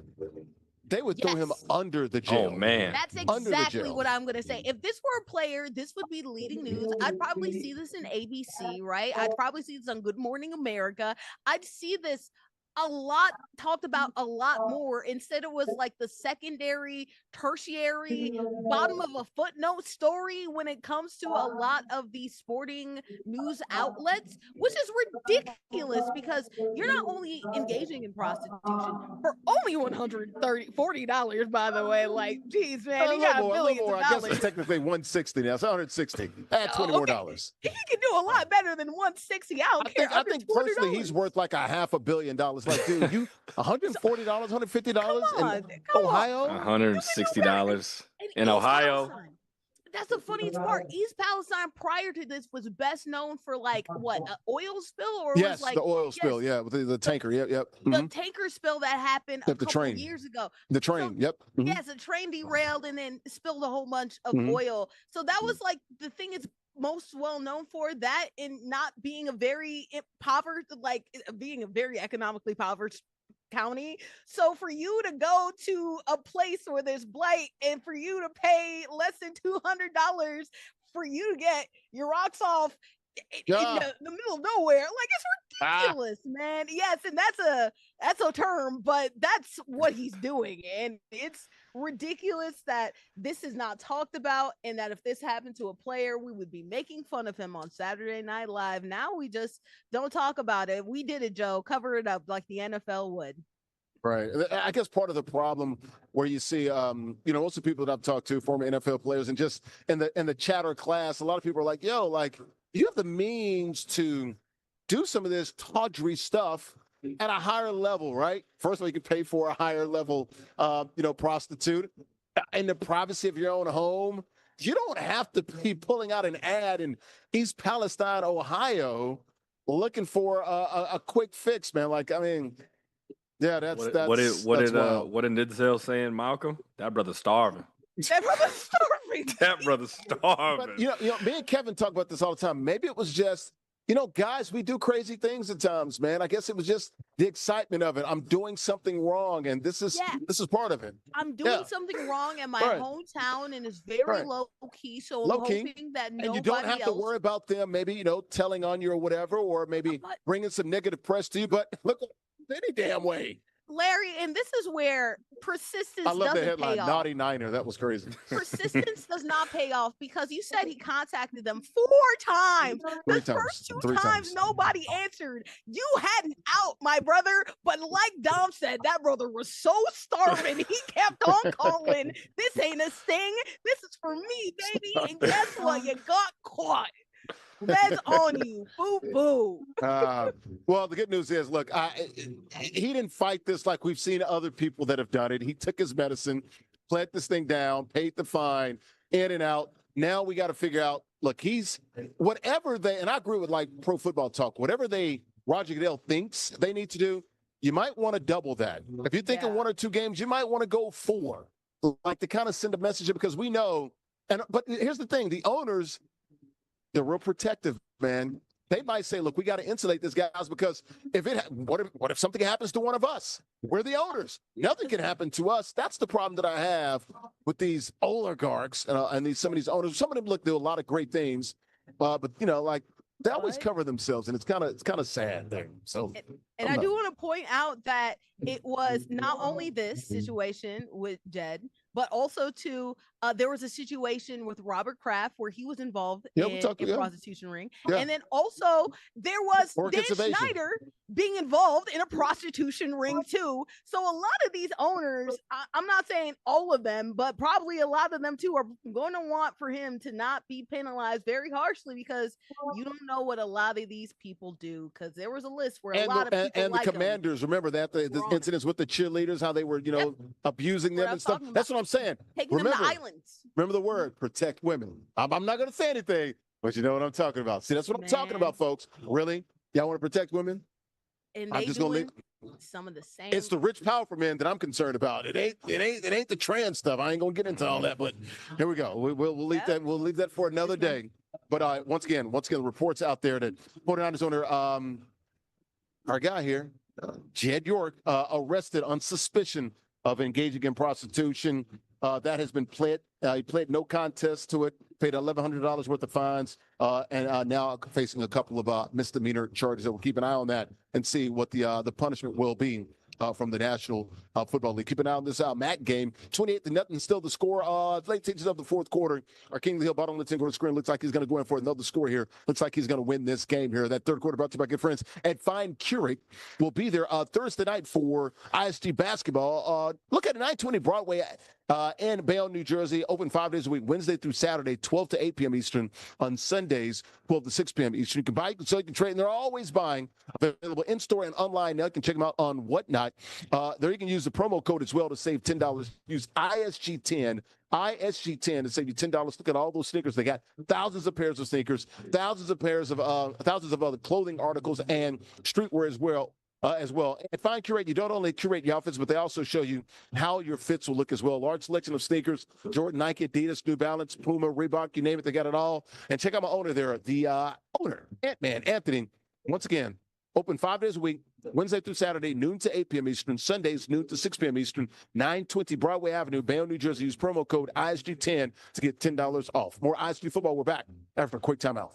they would throw him under the jail. Oh, man. That's exactly what I'm going to say. If this were a player, this would be the leading news. I'd probably see this in ABC, right? I'd probably see this on Good Morning America. I'd see this talked about a lot more. Instead, it was like the secondary, tertiary, bottom of a footnote story when it comes to a lot of these sporting news outlets, which is ridiculous because you're not only engaging in prostitution for only $140, by the way. Like, geez, man, you got billions of dollars. I guess it's technically $160 now. It's $160. Add $20 more. He can do a lot better than $160. I think personally he's worth like $500 million. Like, dude, you $140, $150 in Ohio? $160 in Ohio. That's the funniest part. East Palestine prior to this was best known for like what, an oil spill or yes, was like the oil spill, with the tanker, yep. The tanker spill that happened a couple of years ago. The train, yep. Yes, a train derailed and then spilled a whole bunch of oil. So that was like the thing is most well known for, that and not being a very impoverished, like being a very economically impoverished county. So for you to go to a place where there's blight and for you to pay less than $200 for you to get your rocks off in the middle of nowhere, like, it's ridiculous, man. Yes, and that's a term, but that's what he's doing, and it's ridiculous that this is not talked about, and that if this happened to a player, we would be making fun of him on Saturday Night Live. Now we just don't talk about it. We did it, Joe. Cover it up like the NFL would. Right. I guess part of the problem where you see, most of the people that I've talked to, former NFL players, and just in the chatter class, a lot of people are like, yo, like, you have the means to do some of this tawdry stuff at a higher level, right? First of all, you can pay for a higher level, prostitute in the privacy of your own home. You don't have to be pulling out an ad in East Palestine, Ohio, looking for a quick fix, man. Like, I mean, yeah, what did Denzel saying, Malcolm? That brother's starving. That brother's starving. That brother's starving. But, me and Kevin talk about this all the time. Maybe it was just, guys, we do crazy things at times, man. I guess it was just the excitement of it. I'm doing something wrong, and this is part of it. I'm doing something wrong in my hometown, and it's very low key. So I'm hoping that nobody and you don't have to worry about them, maybe telling on you or whatever, or maybe bringing some negative press to you. But look, any damn way. Larry, and this is where persistence doesn't pay off. I love the headline, Naughty Niner. That was crazy. Persistence does not pay off, because you said he contacted them 4 times. The first two times nobody answered. You had an out, my brother. But like Dom said, that brother was so starving. He kept on calling. This ain't a sting. This is for me, baby. And guess what? You got caught. That's on you. Boo boo. Well, the good news is, look, he didn't fight this like we've seen other people that have done it. He took his medicine, pled this thing down, paid the fine, in and out. Now we got to figure out, look, he's whatever and I agree with like Pro Football Talk, whatever Roger Goodell thinks they need to do, you might want to double that. If you're thinking 1 or 2 games, you might want to go 4, like to kind of send a message, because we know. But here's the thing: the owners, they're real protective, man. They might say, look, we got to insulate this guys, because what if something happens to one of us? We're the owners. Nothing can happen to us. That's the problem that I have with these oligarchs and some of these owners. Some of them do a lot of great things, but like, they always cover themselves, and it's kind of sad there. So, and I do want to point out that it was not only this situation with Jed, but also there was a situation with Robert Kraft where he was involved in a prostitution ring. Yeah. And then also there was Dan Schneider being involved in a prostitution ring too. So a lot of these owners, I'm not saying all of them, but probably a lot of them too, are going to want for him to not be penalized very harshly, because you don't know what a lot of these people do. Because there was a list where a lot of people and the Commanders, remember that the incidents with the cheerleaders, how they were abusing them and stuff. That's what I'm saying. Taking them to islands. Remember the word, protect women. I'm not going to say anything, but you know what I'm talking about. See, that's what I'm talking about, folks. Really? Y'all want to protect women? And I'm just going to some of the same. It's the rich, powerful men that I'm concerned about. It ain't the trans stuff. I ain't going to get into all that, but here we go. We'll leave that. We'll leave that for another day. But once again, the reports out there that 49ers owner, our guy here, Jed York, arrested on suspicion of engaging in prostitution. That has been pled. He pled no contest to it, paid $1,100 worth of fines, and now facing a couple of misdemeanor charges. We'll keep an eye on that and see what the punishment will be from the National Football League. Keep an eye on this MAC game. 28-0, still the score. Late stages of the fourth quarter. Our King of the Hill bottom left corner screen looks like he's going to go in for another score here. Looks like he's going to win this game here. That third quarter brought to you by good friends at Fine Keurig. Will be there Thursday night for ISG basketball. Look at 920 Broadway in Bayonne, New Jersey. Open 5 days a week, Wednesday through Saturday, 12 to 8 p.m. Eastern. On Sundays, 12 to 6 p.m. Eastern. You can buy, so you can trade, and they're always buying. Available in-store and online. Now you can check them out on Whatnot. There you can use the promo code as well to save $10. Use ISG10 to save you $10. Look at all those sneakers. They got thousands of pairs of sneakers, thousands of other clothing articles and streetwear as well. as well. And Find Curate, you don't only curate your outfits, but they also show you how your fits will look as well. Large selection of sneakers, Jordan, Nike, Adidas, New Balance, Puma, Reebok, you name it, they got it all. And check out my owner there, the owner, Ant-Man, Anthony. Once again, open 5 days a week, Wednesday through Saturday, noon to 8 p.m. Eastern, Sundays, noon to 6 p.m. Eastern, 920 Broadway Avenue, Bayonne, New Jersey. Use promo code ISG10 to get $10 off. More ISG football. We're back after a quick timeout.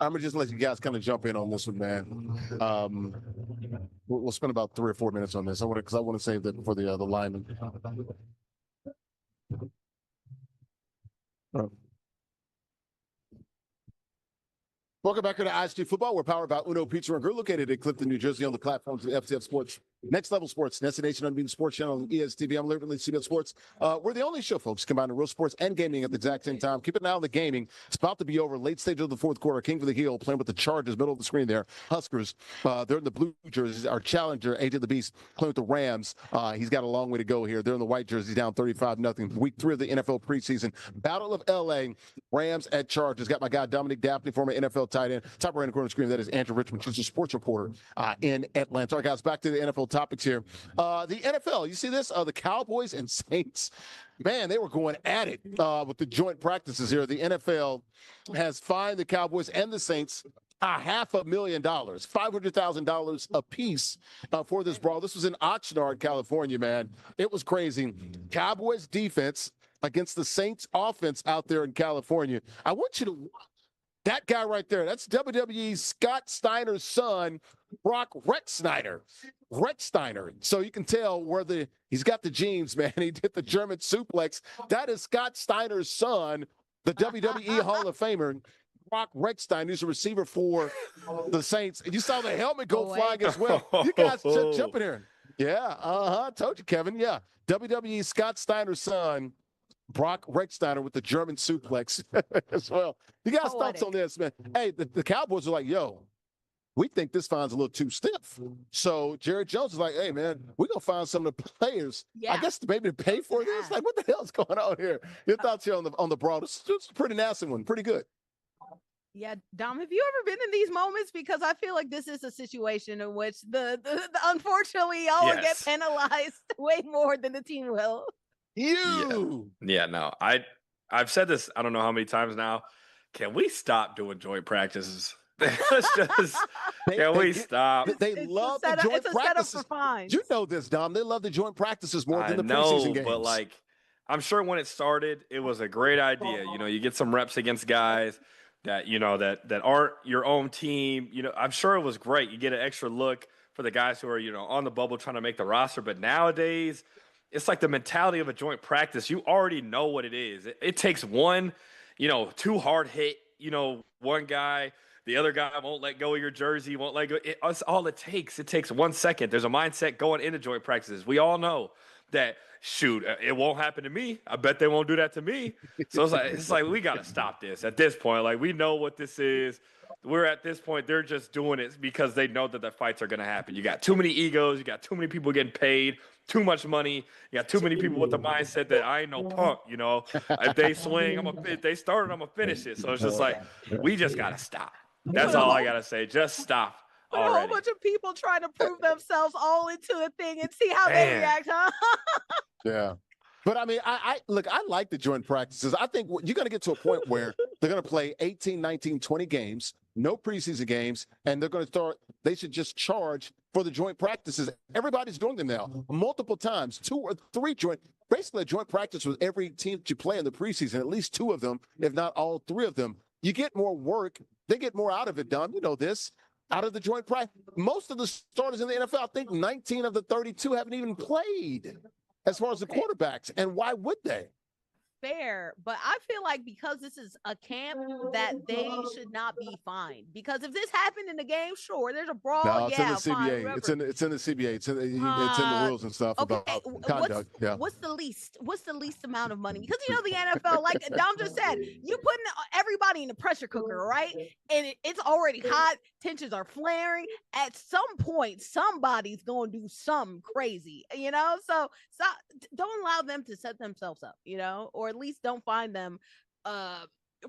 I'm gonna just let you guys kind of jump in on this one, man. We'll spend about 3 or 4 minutes on this. I want to save that for the lineman. Welcome back here to ISG Football. We're powered by Uno Pizza and Grill, located in Clifton, New Jersey, on the platforms of FTF Sports, Next Level Sports, Destination Unbeaten Sports Channel, and ESTV. I'm literally CBS Sports. We're the only show, folks, combining real sports and gaming at the exact same time. Keep an eye on the gaming. It's about to be over. Late stage of the fourth quarter. King for the Heel playing with the Chargers, middle of the screen there. Huskers. They're in the blue jerseys. Our challenger, AJ the Beast, playing with the Rams. He's got a long way to go here. They're in the white jerseys, down 35-0. Week 3 of the NFL preseason. Battle of LA. Rams at Chargers. Got my guy Dominic Daphne, former NFL tight end. Top right in the corner of the screen, that is Andrew Richmond, who's a sports reporter in Atlanta. All right, guys, back to the NFL topics here. The NFL, you see this? The Cowboys and Saints, man, they were going at it with the joint practices here. The NFL has fined the Cowboys and the Saints $500,000, $500,000 a piece for this brawl. This was in Oxnard, California, man. It was crazy. Cowboys defense against the Saints offense out there in California. I want you to watch that guy right there. That's WWE Scott Steiner's son, Brock Rechsteiner. So you can tell where he's got the genes, man. He did the German suplex. That is Scott Steiner's son, the WWE Hall of Famer, Brock Rechsteiner, who's a receiver for the Saints. And you saw the helmet go flying as well. You guys jump in here. Yeah, I told you, Kevin. Yeah, WWE Scott Steiner's son, Brock Rechsteiner, with the German suplex as well. You guys' thoughts on this, man? Hey, the Cowboys are like, yo, we think this fine's a little too stiff. So Jerry Jones is like, hey, man, we're going to find some of the players, I guess, maybe to pay for this. Like, what the hell's going on here? Your thoughts here on the brawl? It's a pretty nasty one. Pretty good. Yeah, Dom, have you ever been in these moments? Because I feel like this is a situation in which the unfortunately y'all will get penalized way more than the team will. Yeah, no. I've said this I don't know how many times now. Can we stop doing joint practices? Let's just we stop? They love the joint practices. You know this, Dom. They love the joint practices more than the preseason games. But like, I'm sure when it started, it was a great idea. You know, you get some reps against guys. that that aren't your own team. I'm sure it was great. You get an extra look for the guys who are on the bubble trying to make the roster. But nowadays, it's like the mentality of a joint practice. You already know what it is. It takes one, too hard hit. One guy. The other guy won't let go of your jersey, won't let go. That's all it takes. It takes 1 second. There's a mindset going into joint practices. We all know that, shoot, it won't happen to me. I bet they won't do that to me. So it's like we got to stop this at this point. Like, we know what this is. We're at this point, they're just doing it because they know that the fights are going to happen. You got too many egos. You got too many people getting paid, too much money. You got too many people with the mindset that I ain't no punk, If they swing, if they start it, I'm going to finish it. So it's just like, we just got to stop. That's all I got to say. Just stop But a already. whole bunch of people trying to prove themselves all into a thing and see how they react, huh? Yeah. But I mean, look, I like the joint practices. I think you're going to get to a point where they're going to play 18, 19, 20 games, no preseason games, and they should just charge for the joint practices. Everybody's doing them now multiple times, 2 or 3 basically a joint practice with every team that you play in the preseason, at least 2 of them, if not all 3 of them. You get more work. They get more out of it, Dom. You know this. Out of the joint practice. Most of the starters in the NFL, I think 19 of the 32 haven't even played as far as the quarterbacks. And why would they? Fair, but I feel like because this is a camp that they should not be fined. Because if this happened in the game, sure, there's a brawl. No, it's in the fine, CBA. It's in the CBA. It's in the rules and stuff okay, about conduct. What's the least amount of money? Because the NFL, like Dom just said, you putting everybody in the pressure cooker, right? And it's already hot. Tensions are flaring. At some point, somebody's going to do something crazy, So don't allow them to set themselves up, or at least don't find them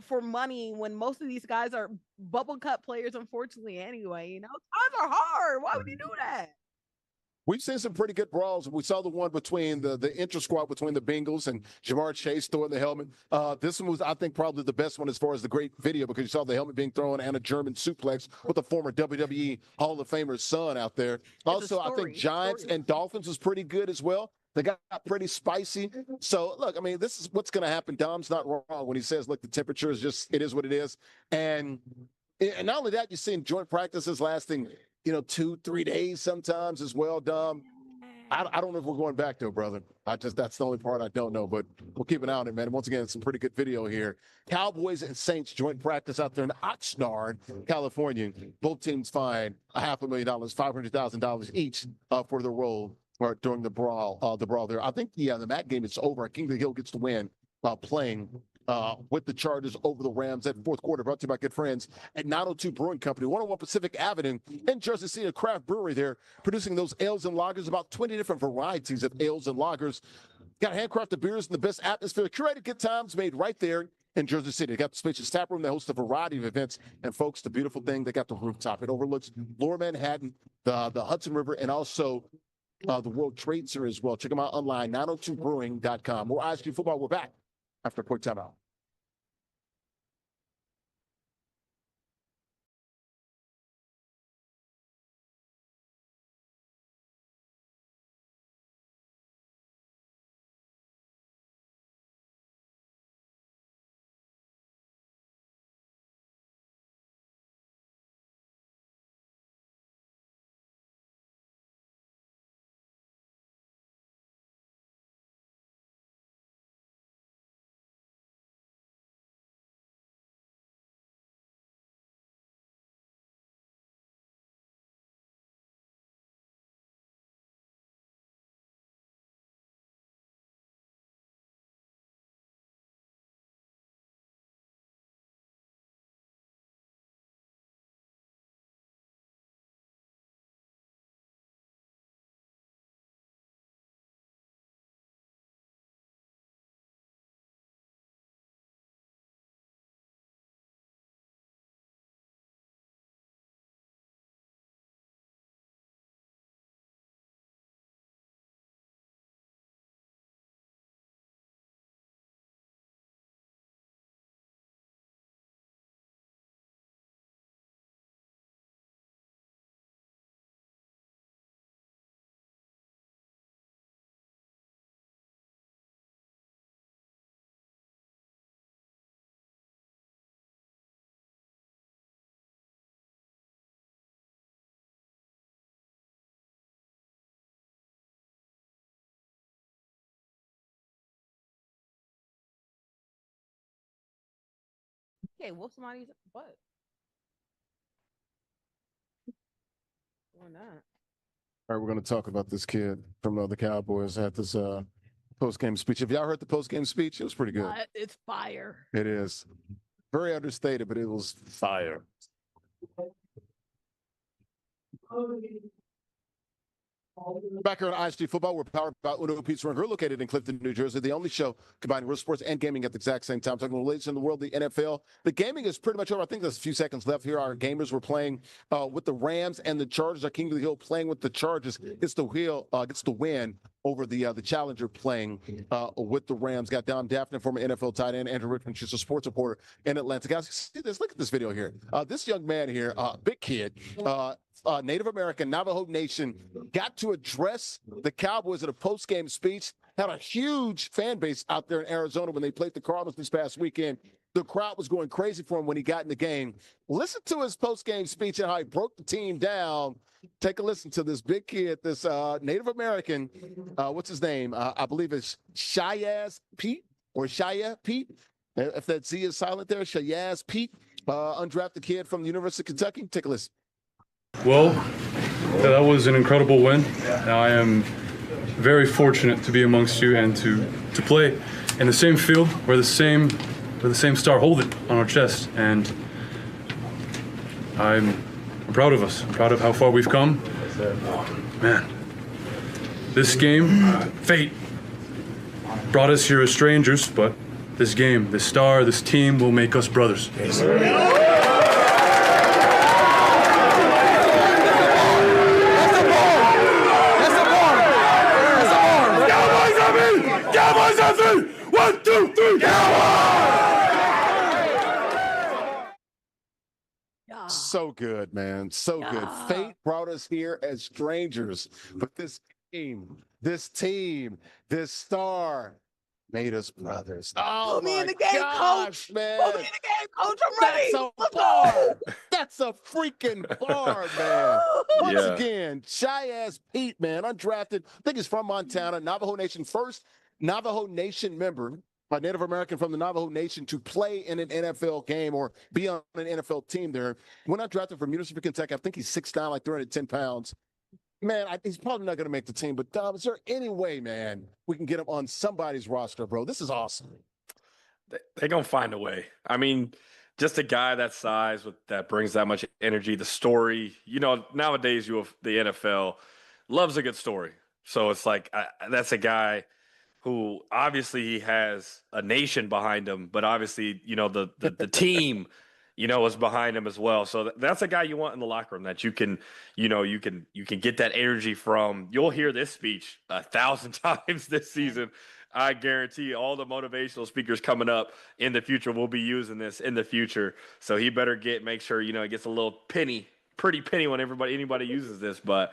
for money when most of these guys are bubble cut players, unfortunately, anyway. Times are hard. Why would you do that? We've seen some pretty good brawls. We saw the one between the intra-squad between the Bengals and Jamar Chase throwing the helmet. This one was, I think, probably the best one as far as the great video because you saw the helmet being thrown and a German suplex with the former WWE Hall of Famer's son out there. Also, I think Giants and Dolphins was pretty good as well. They got pretty spicy. So, look, I mean, this is what's going to happen. Dom's not wrong when he says, look, the temperature is it is what it is. And not only that, you're seeing joint practices lasting, 2-3 days sometimes as well, Dom. I don't know if we're going back though, brother. That's the only part I don't know, but we'll keep an eye on it, man. Once again, some pretty good video here. Cowboys and Saints joint practice out there in Oxnard, California. Both teams fined $500,000, $500,000 each for the role during the brawl there. I think the Matt game is over. King of the Hill gets the win playing with the Chargers over the Rams. That fourth quarter brought to you by good friends at 902 Brewing Company, 101 Pacific Avenue in Jersey City, a craft brewery there, producing those ales and lagers, about 20 different varieties of ales and lagers. Got handcrafted beers in the best atmosphere, curated good times made right there in Jersey City. They got the spacious tap room. They host a variety of events. And folks, the beautiful thing, they got the rooftop. It overlooks Lower Manhattan, the Hudson River, and also the World Trade Center as well. Check them out online, 902brewing.com. More ISG football. We're back after a quick timeout. Okay, whoop somebody's butt. Why not? All right, we're going to talk about this kid from the Cowboys at this post-game speech. Have y'all heard the post-game speech? It was pretty good. It's fire. It is. Very understated, but it was fire. Back here on ISG Football, we're powered by Uno Pizza and Grill, located in Clifton, New Jersey. The only show combining real sports and gaming at the exact same time. Talking to the latest in the world, the NFL. The gaming is pretty much over. I think there's a few seconds left here. Our gamers were playing with the Rams and the Chargers. Our King of the Hill playing with the Chargers. Gets the win over the Challenger playing with the Rams. Got Dom Daphne, former NFL tight end. Andrew Richmond, she's a sports reporter in Atlanta. Guys, see this? Look at this video here. This young man here, big kid, Native American, Navajo Nation, got to address the Cowboys at a post-game speech. Had a huge fan base out there in Arizona when they played the Cardinals this past weekend. The crowd was going crazy for him when he got in the game. Listen to his post-game speech and how he broke the team down. Take a listen to this big kid, this Native American. What's his name? I believe it's Shayaz Pete or Shaya Pete. If that Z is silent there, Shayaz Pete, undrafted kid from the University of Kentucky. Take a listen. Well, that was an incredible win. I am very fortunate to be amongst you and to play in the same field where the same star hold it on our chest. And I'm proud of us. I'm proud of how far we've come. Man, this game, fate brought us here as strangers, but this game, this star, this team will make us brothers. One, two, three, So good, man. So good. Fate brought us here as strangers, but this game, this team, this star made us brothers. Oh, Put me in my the game, gosh, coach. man. Put me in the game, coach. I'm ready. That's a Let's bar. go. That's a freaking bar, man. Once Yeah. again, shy-ass Pete, man, undrafted. I think he's from Montana, Navajo Nation, first Navajo Nation member, a Native American from the Navajo Nation, to play in an NFL game or be on an NFL team there. When I drafted from University of Kentucky, I think he's 6'9", like 310 pounds. Man, he's probably not going to make the team, but Dom, is there any way, man, we can get him on somebody's roster, bro? This is awesome. They're going to find a way. I mean, just a guy that size that brings that much energy, the story. You know, nowadays the NFL loves a good story. So it's like that's a guy who obviously he has a nation behind him, but obviously, you know, the team, you know, is behind him as well. So that's a guy you want in the locker room that you can get that energy from. You'll hear this speech 1,000 times this season. I guarantee all the motivational speakers coming up in the future will be using this in the future. So he better make sure, you know, he gets a little pretty penny when anybody uses this. But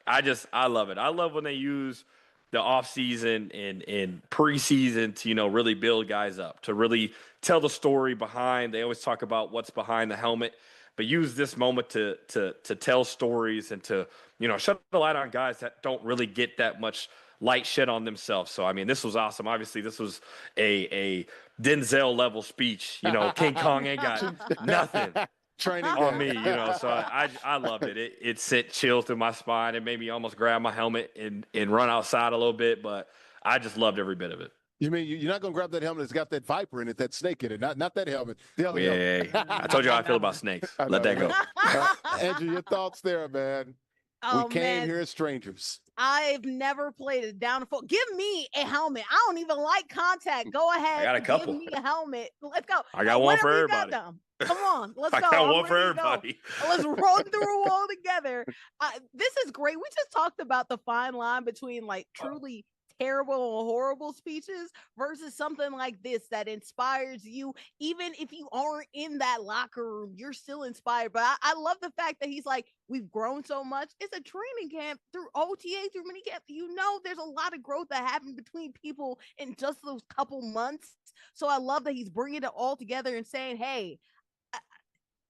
I love it. I love when they use the offseason and preseason to, you know, really build guys up, to really tell the story behind. They always talk about what's behind the helmet, but use this moment to tell stories and to, you know, shed the light on guys that don't really get that much light shed on themselves. So, I mean, this was awesome. Obviously, this was a Denzel level speech. You know, King Kong ain't got nothing Training on me, you know. So I loved it. It sent chills through my spine. It made me almost grab my helmet and run outside a little bit, but I just loved every bit of it. You mean you're not going to grab that helmet that's got that viper in it, that snake in it, not that helmet. The other helmet. Yeah, I told you how I feel about snakes. Let that go. Andrew, your thoughts there, man. Oh, we came man. here as strangers. I've never played a down and full. Give me a helmet. I don't even like contact. Go ahead. I got a couple. Give me a helmet. Let's go. I got one for Whenever you everybody. got them. Come on, let's I go. got I'm one for ready to go. everybody. Let's run through all together. This is great. We just talked about the fine line between like truly terrible and horrible speeches versus something like this that inspires you. Even if you aren't in that locker room, you're still inspired. But I love the fact that he's like, we've grown so much. It's a training camp through OTA, through minicamp. You know, there's a lot of growth that happened between people in just those couple months. So I love that he's bringing it all together and saying, hey,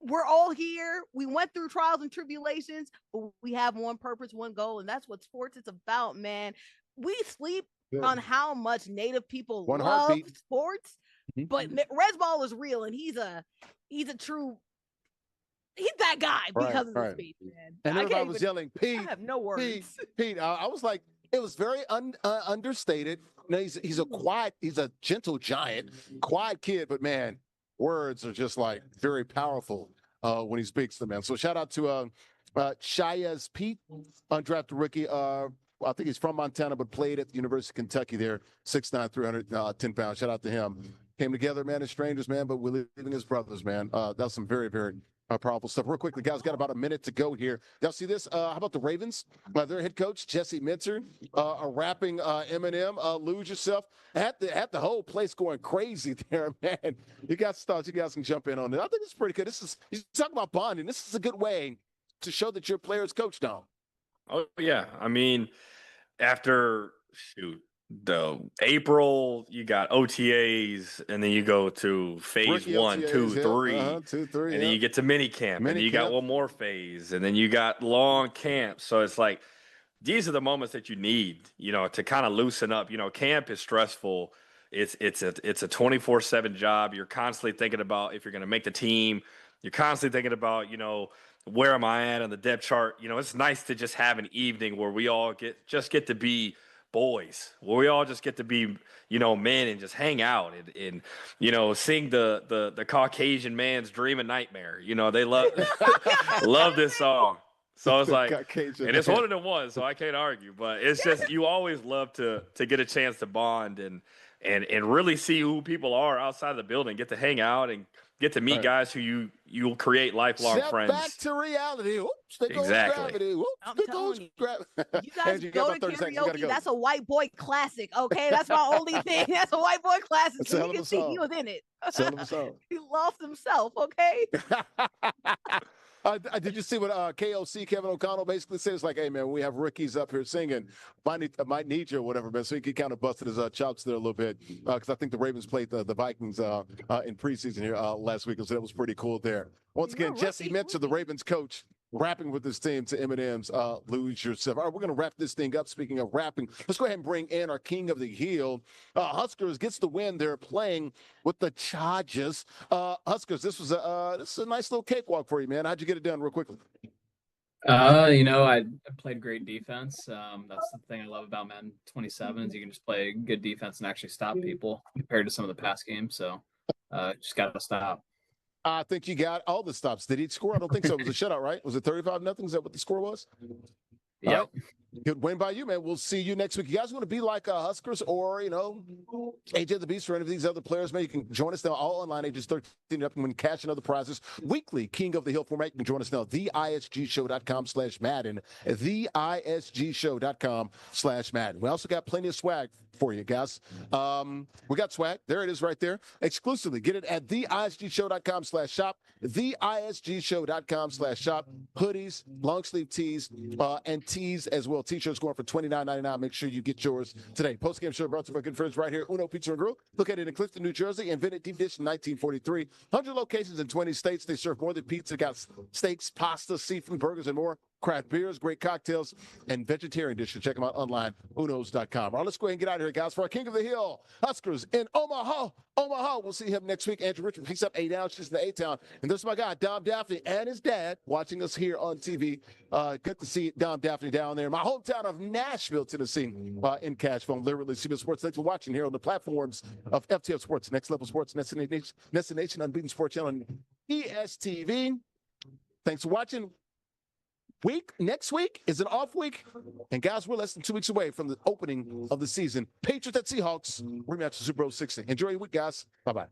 we're all here. We went through trials and tribulations, but we have one purpose, one goal, and that's what sports is about, man. We sleep on how much Native people One love heartbeat. sports, But Res Ball is real, and he's that guy because of the speech, man. And everybody was yelling, Pete. I have no words. Pete. I was like, it was very understated. You know, he's a gentle giant, quiet kid, but man, words are just like very powerful when he speaks to them, man. So shout out to Shayez Pete, undrafted rookie. I think he's from Montana, but played at the University of Kentucky there, 6'9", 310 pounds. Shout out to him. Came together, man, as strangers, man, but we're living as brothers, man. That's some very, very powerful stuff. Real quickly, guys, got about a minute to go here. Y'all see this? How about the Ravens? Their head coach, Jesse Minter, rapping Eminem, Lose Yourself. Had the whole place going crazy there, man. You got thoughts. You guys can jump in on it. I think it's pretty good. He's talking about bonding. This is a good way to show that your player's coach now. Oh, yeah. I mean, after, the April, you got OTAs, and then you go to phase Rookie 1, OTAs, 2, 3. 2, 3. And then you get to mini camp, and then you got one more phase, and then you got long camp. So it's like, these are the moments that you need, to kind of loosen up. Camp is stressful. It's a 24/7 job. You're constantly thinking about if you're going to make the team. You're constantly thinking about, where am I at on the depth chart? It's nice to just have an evening where we all get to be boys, where we all just get to be, men and just hang out and sing the Caucasian man's dream and nightmare. They love this song. So it's like, and it's one of them ones, so I can't argue. But it's just, you always love to get a chance to bond and really see who people are outside of the building, get to hang out and get to meet guys who you'll create lifelong friends. Back to reality. Oops, exactly. I'm telling you, you guys go to karaoke. That's a white boy classic. Okay, that's my only thing. That's a white boy classic. So you can see he was in it. He lost himself. Okay. Did you see what KOC Kevin O'Connell basically said? It's like, hey man, we have rookies up here singing, might need you or whatever, man. So he kind of busted his chops there a little bit because I think the Ravens played the Vikings in preseason here last week, so that was pretty cool there. Once again, Jesse Minter, the Ravens coach, rapping with his team to Eminem's Lose Yourself. All right, we're going to wrap this thing up. Speaking of rapping, let's go ahead and bring in our king of the hill. Huskers gets the win. They're playing with the Chargers. Huskers, this is a nice little cakewalk for you, man. How'd you get it done real quickly? I played great defense. That's the thing I love about Madden 27 is you can just play good defense and actually stop people compared to some of the past games. So just got to stop. I think you got all the stops. Did he score? I don't think so. It was a shutout, right? Was it 35-0? Is that what the score was? Yeah. Right. Good win by you, man. We'll see you next week. You guys want to be like Huskers or, AJ the Beast or any of these other players, man, you can join us now all online, ages 13 up, and win cash and other prizes. Weekly King of the Hill format. You can join us now, theisgshow.com/Madden, theisgshow.com/Madden. We also got plenty of swag for you guys. We got swag. There it is right there. Exclusively. Get it at theisgshow.com/shop, theisgshow.com/shop. Hoodies, long sleeve tees, and tees as well. T-shirts going for $29.99. Make sure you get yours today. Post-game show brought to you by good friends right here, Uno Pizza and Grill. Located in Clifton, New Jersey. Invented deep dish in 1943. 100 locations in 20 states. They serve more than pizza. Got steaks, pasta, seafood, burgers, and more. Craft beers, great cocktails, and vegetarian dishes. Check them out online, unos.com. All right, let's go ahead and get out of here, guys. For our King of the Hill, Huskers in Omaha. We'll see him next week. Andrew Richard picks up 8 ounces in the A-Town. And there's my guy, Dom Daphne, and his dad watching us here on TV. Good to see Dom Daphne down there in my hometown of Nashville, Tennessee, in Cashville. Literally, CBS Sports. Thanks for watching here on the platforms of FTF Sports, Next Level Sports, Nestle Nation, Unbeaten Sports Channel, and ESTV. Thanks for watching. Next week is an off week, and guys, we're less than 2 weeks away from the opening of the season. Patriots at Seahawks rematch the Super Bowl 60. Enjoy your week, guys. Bye-bye.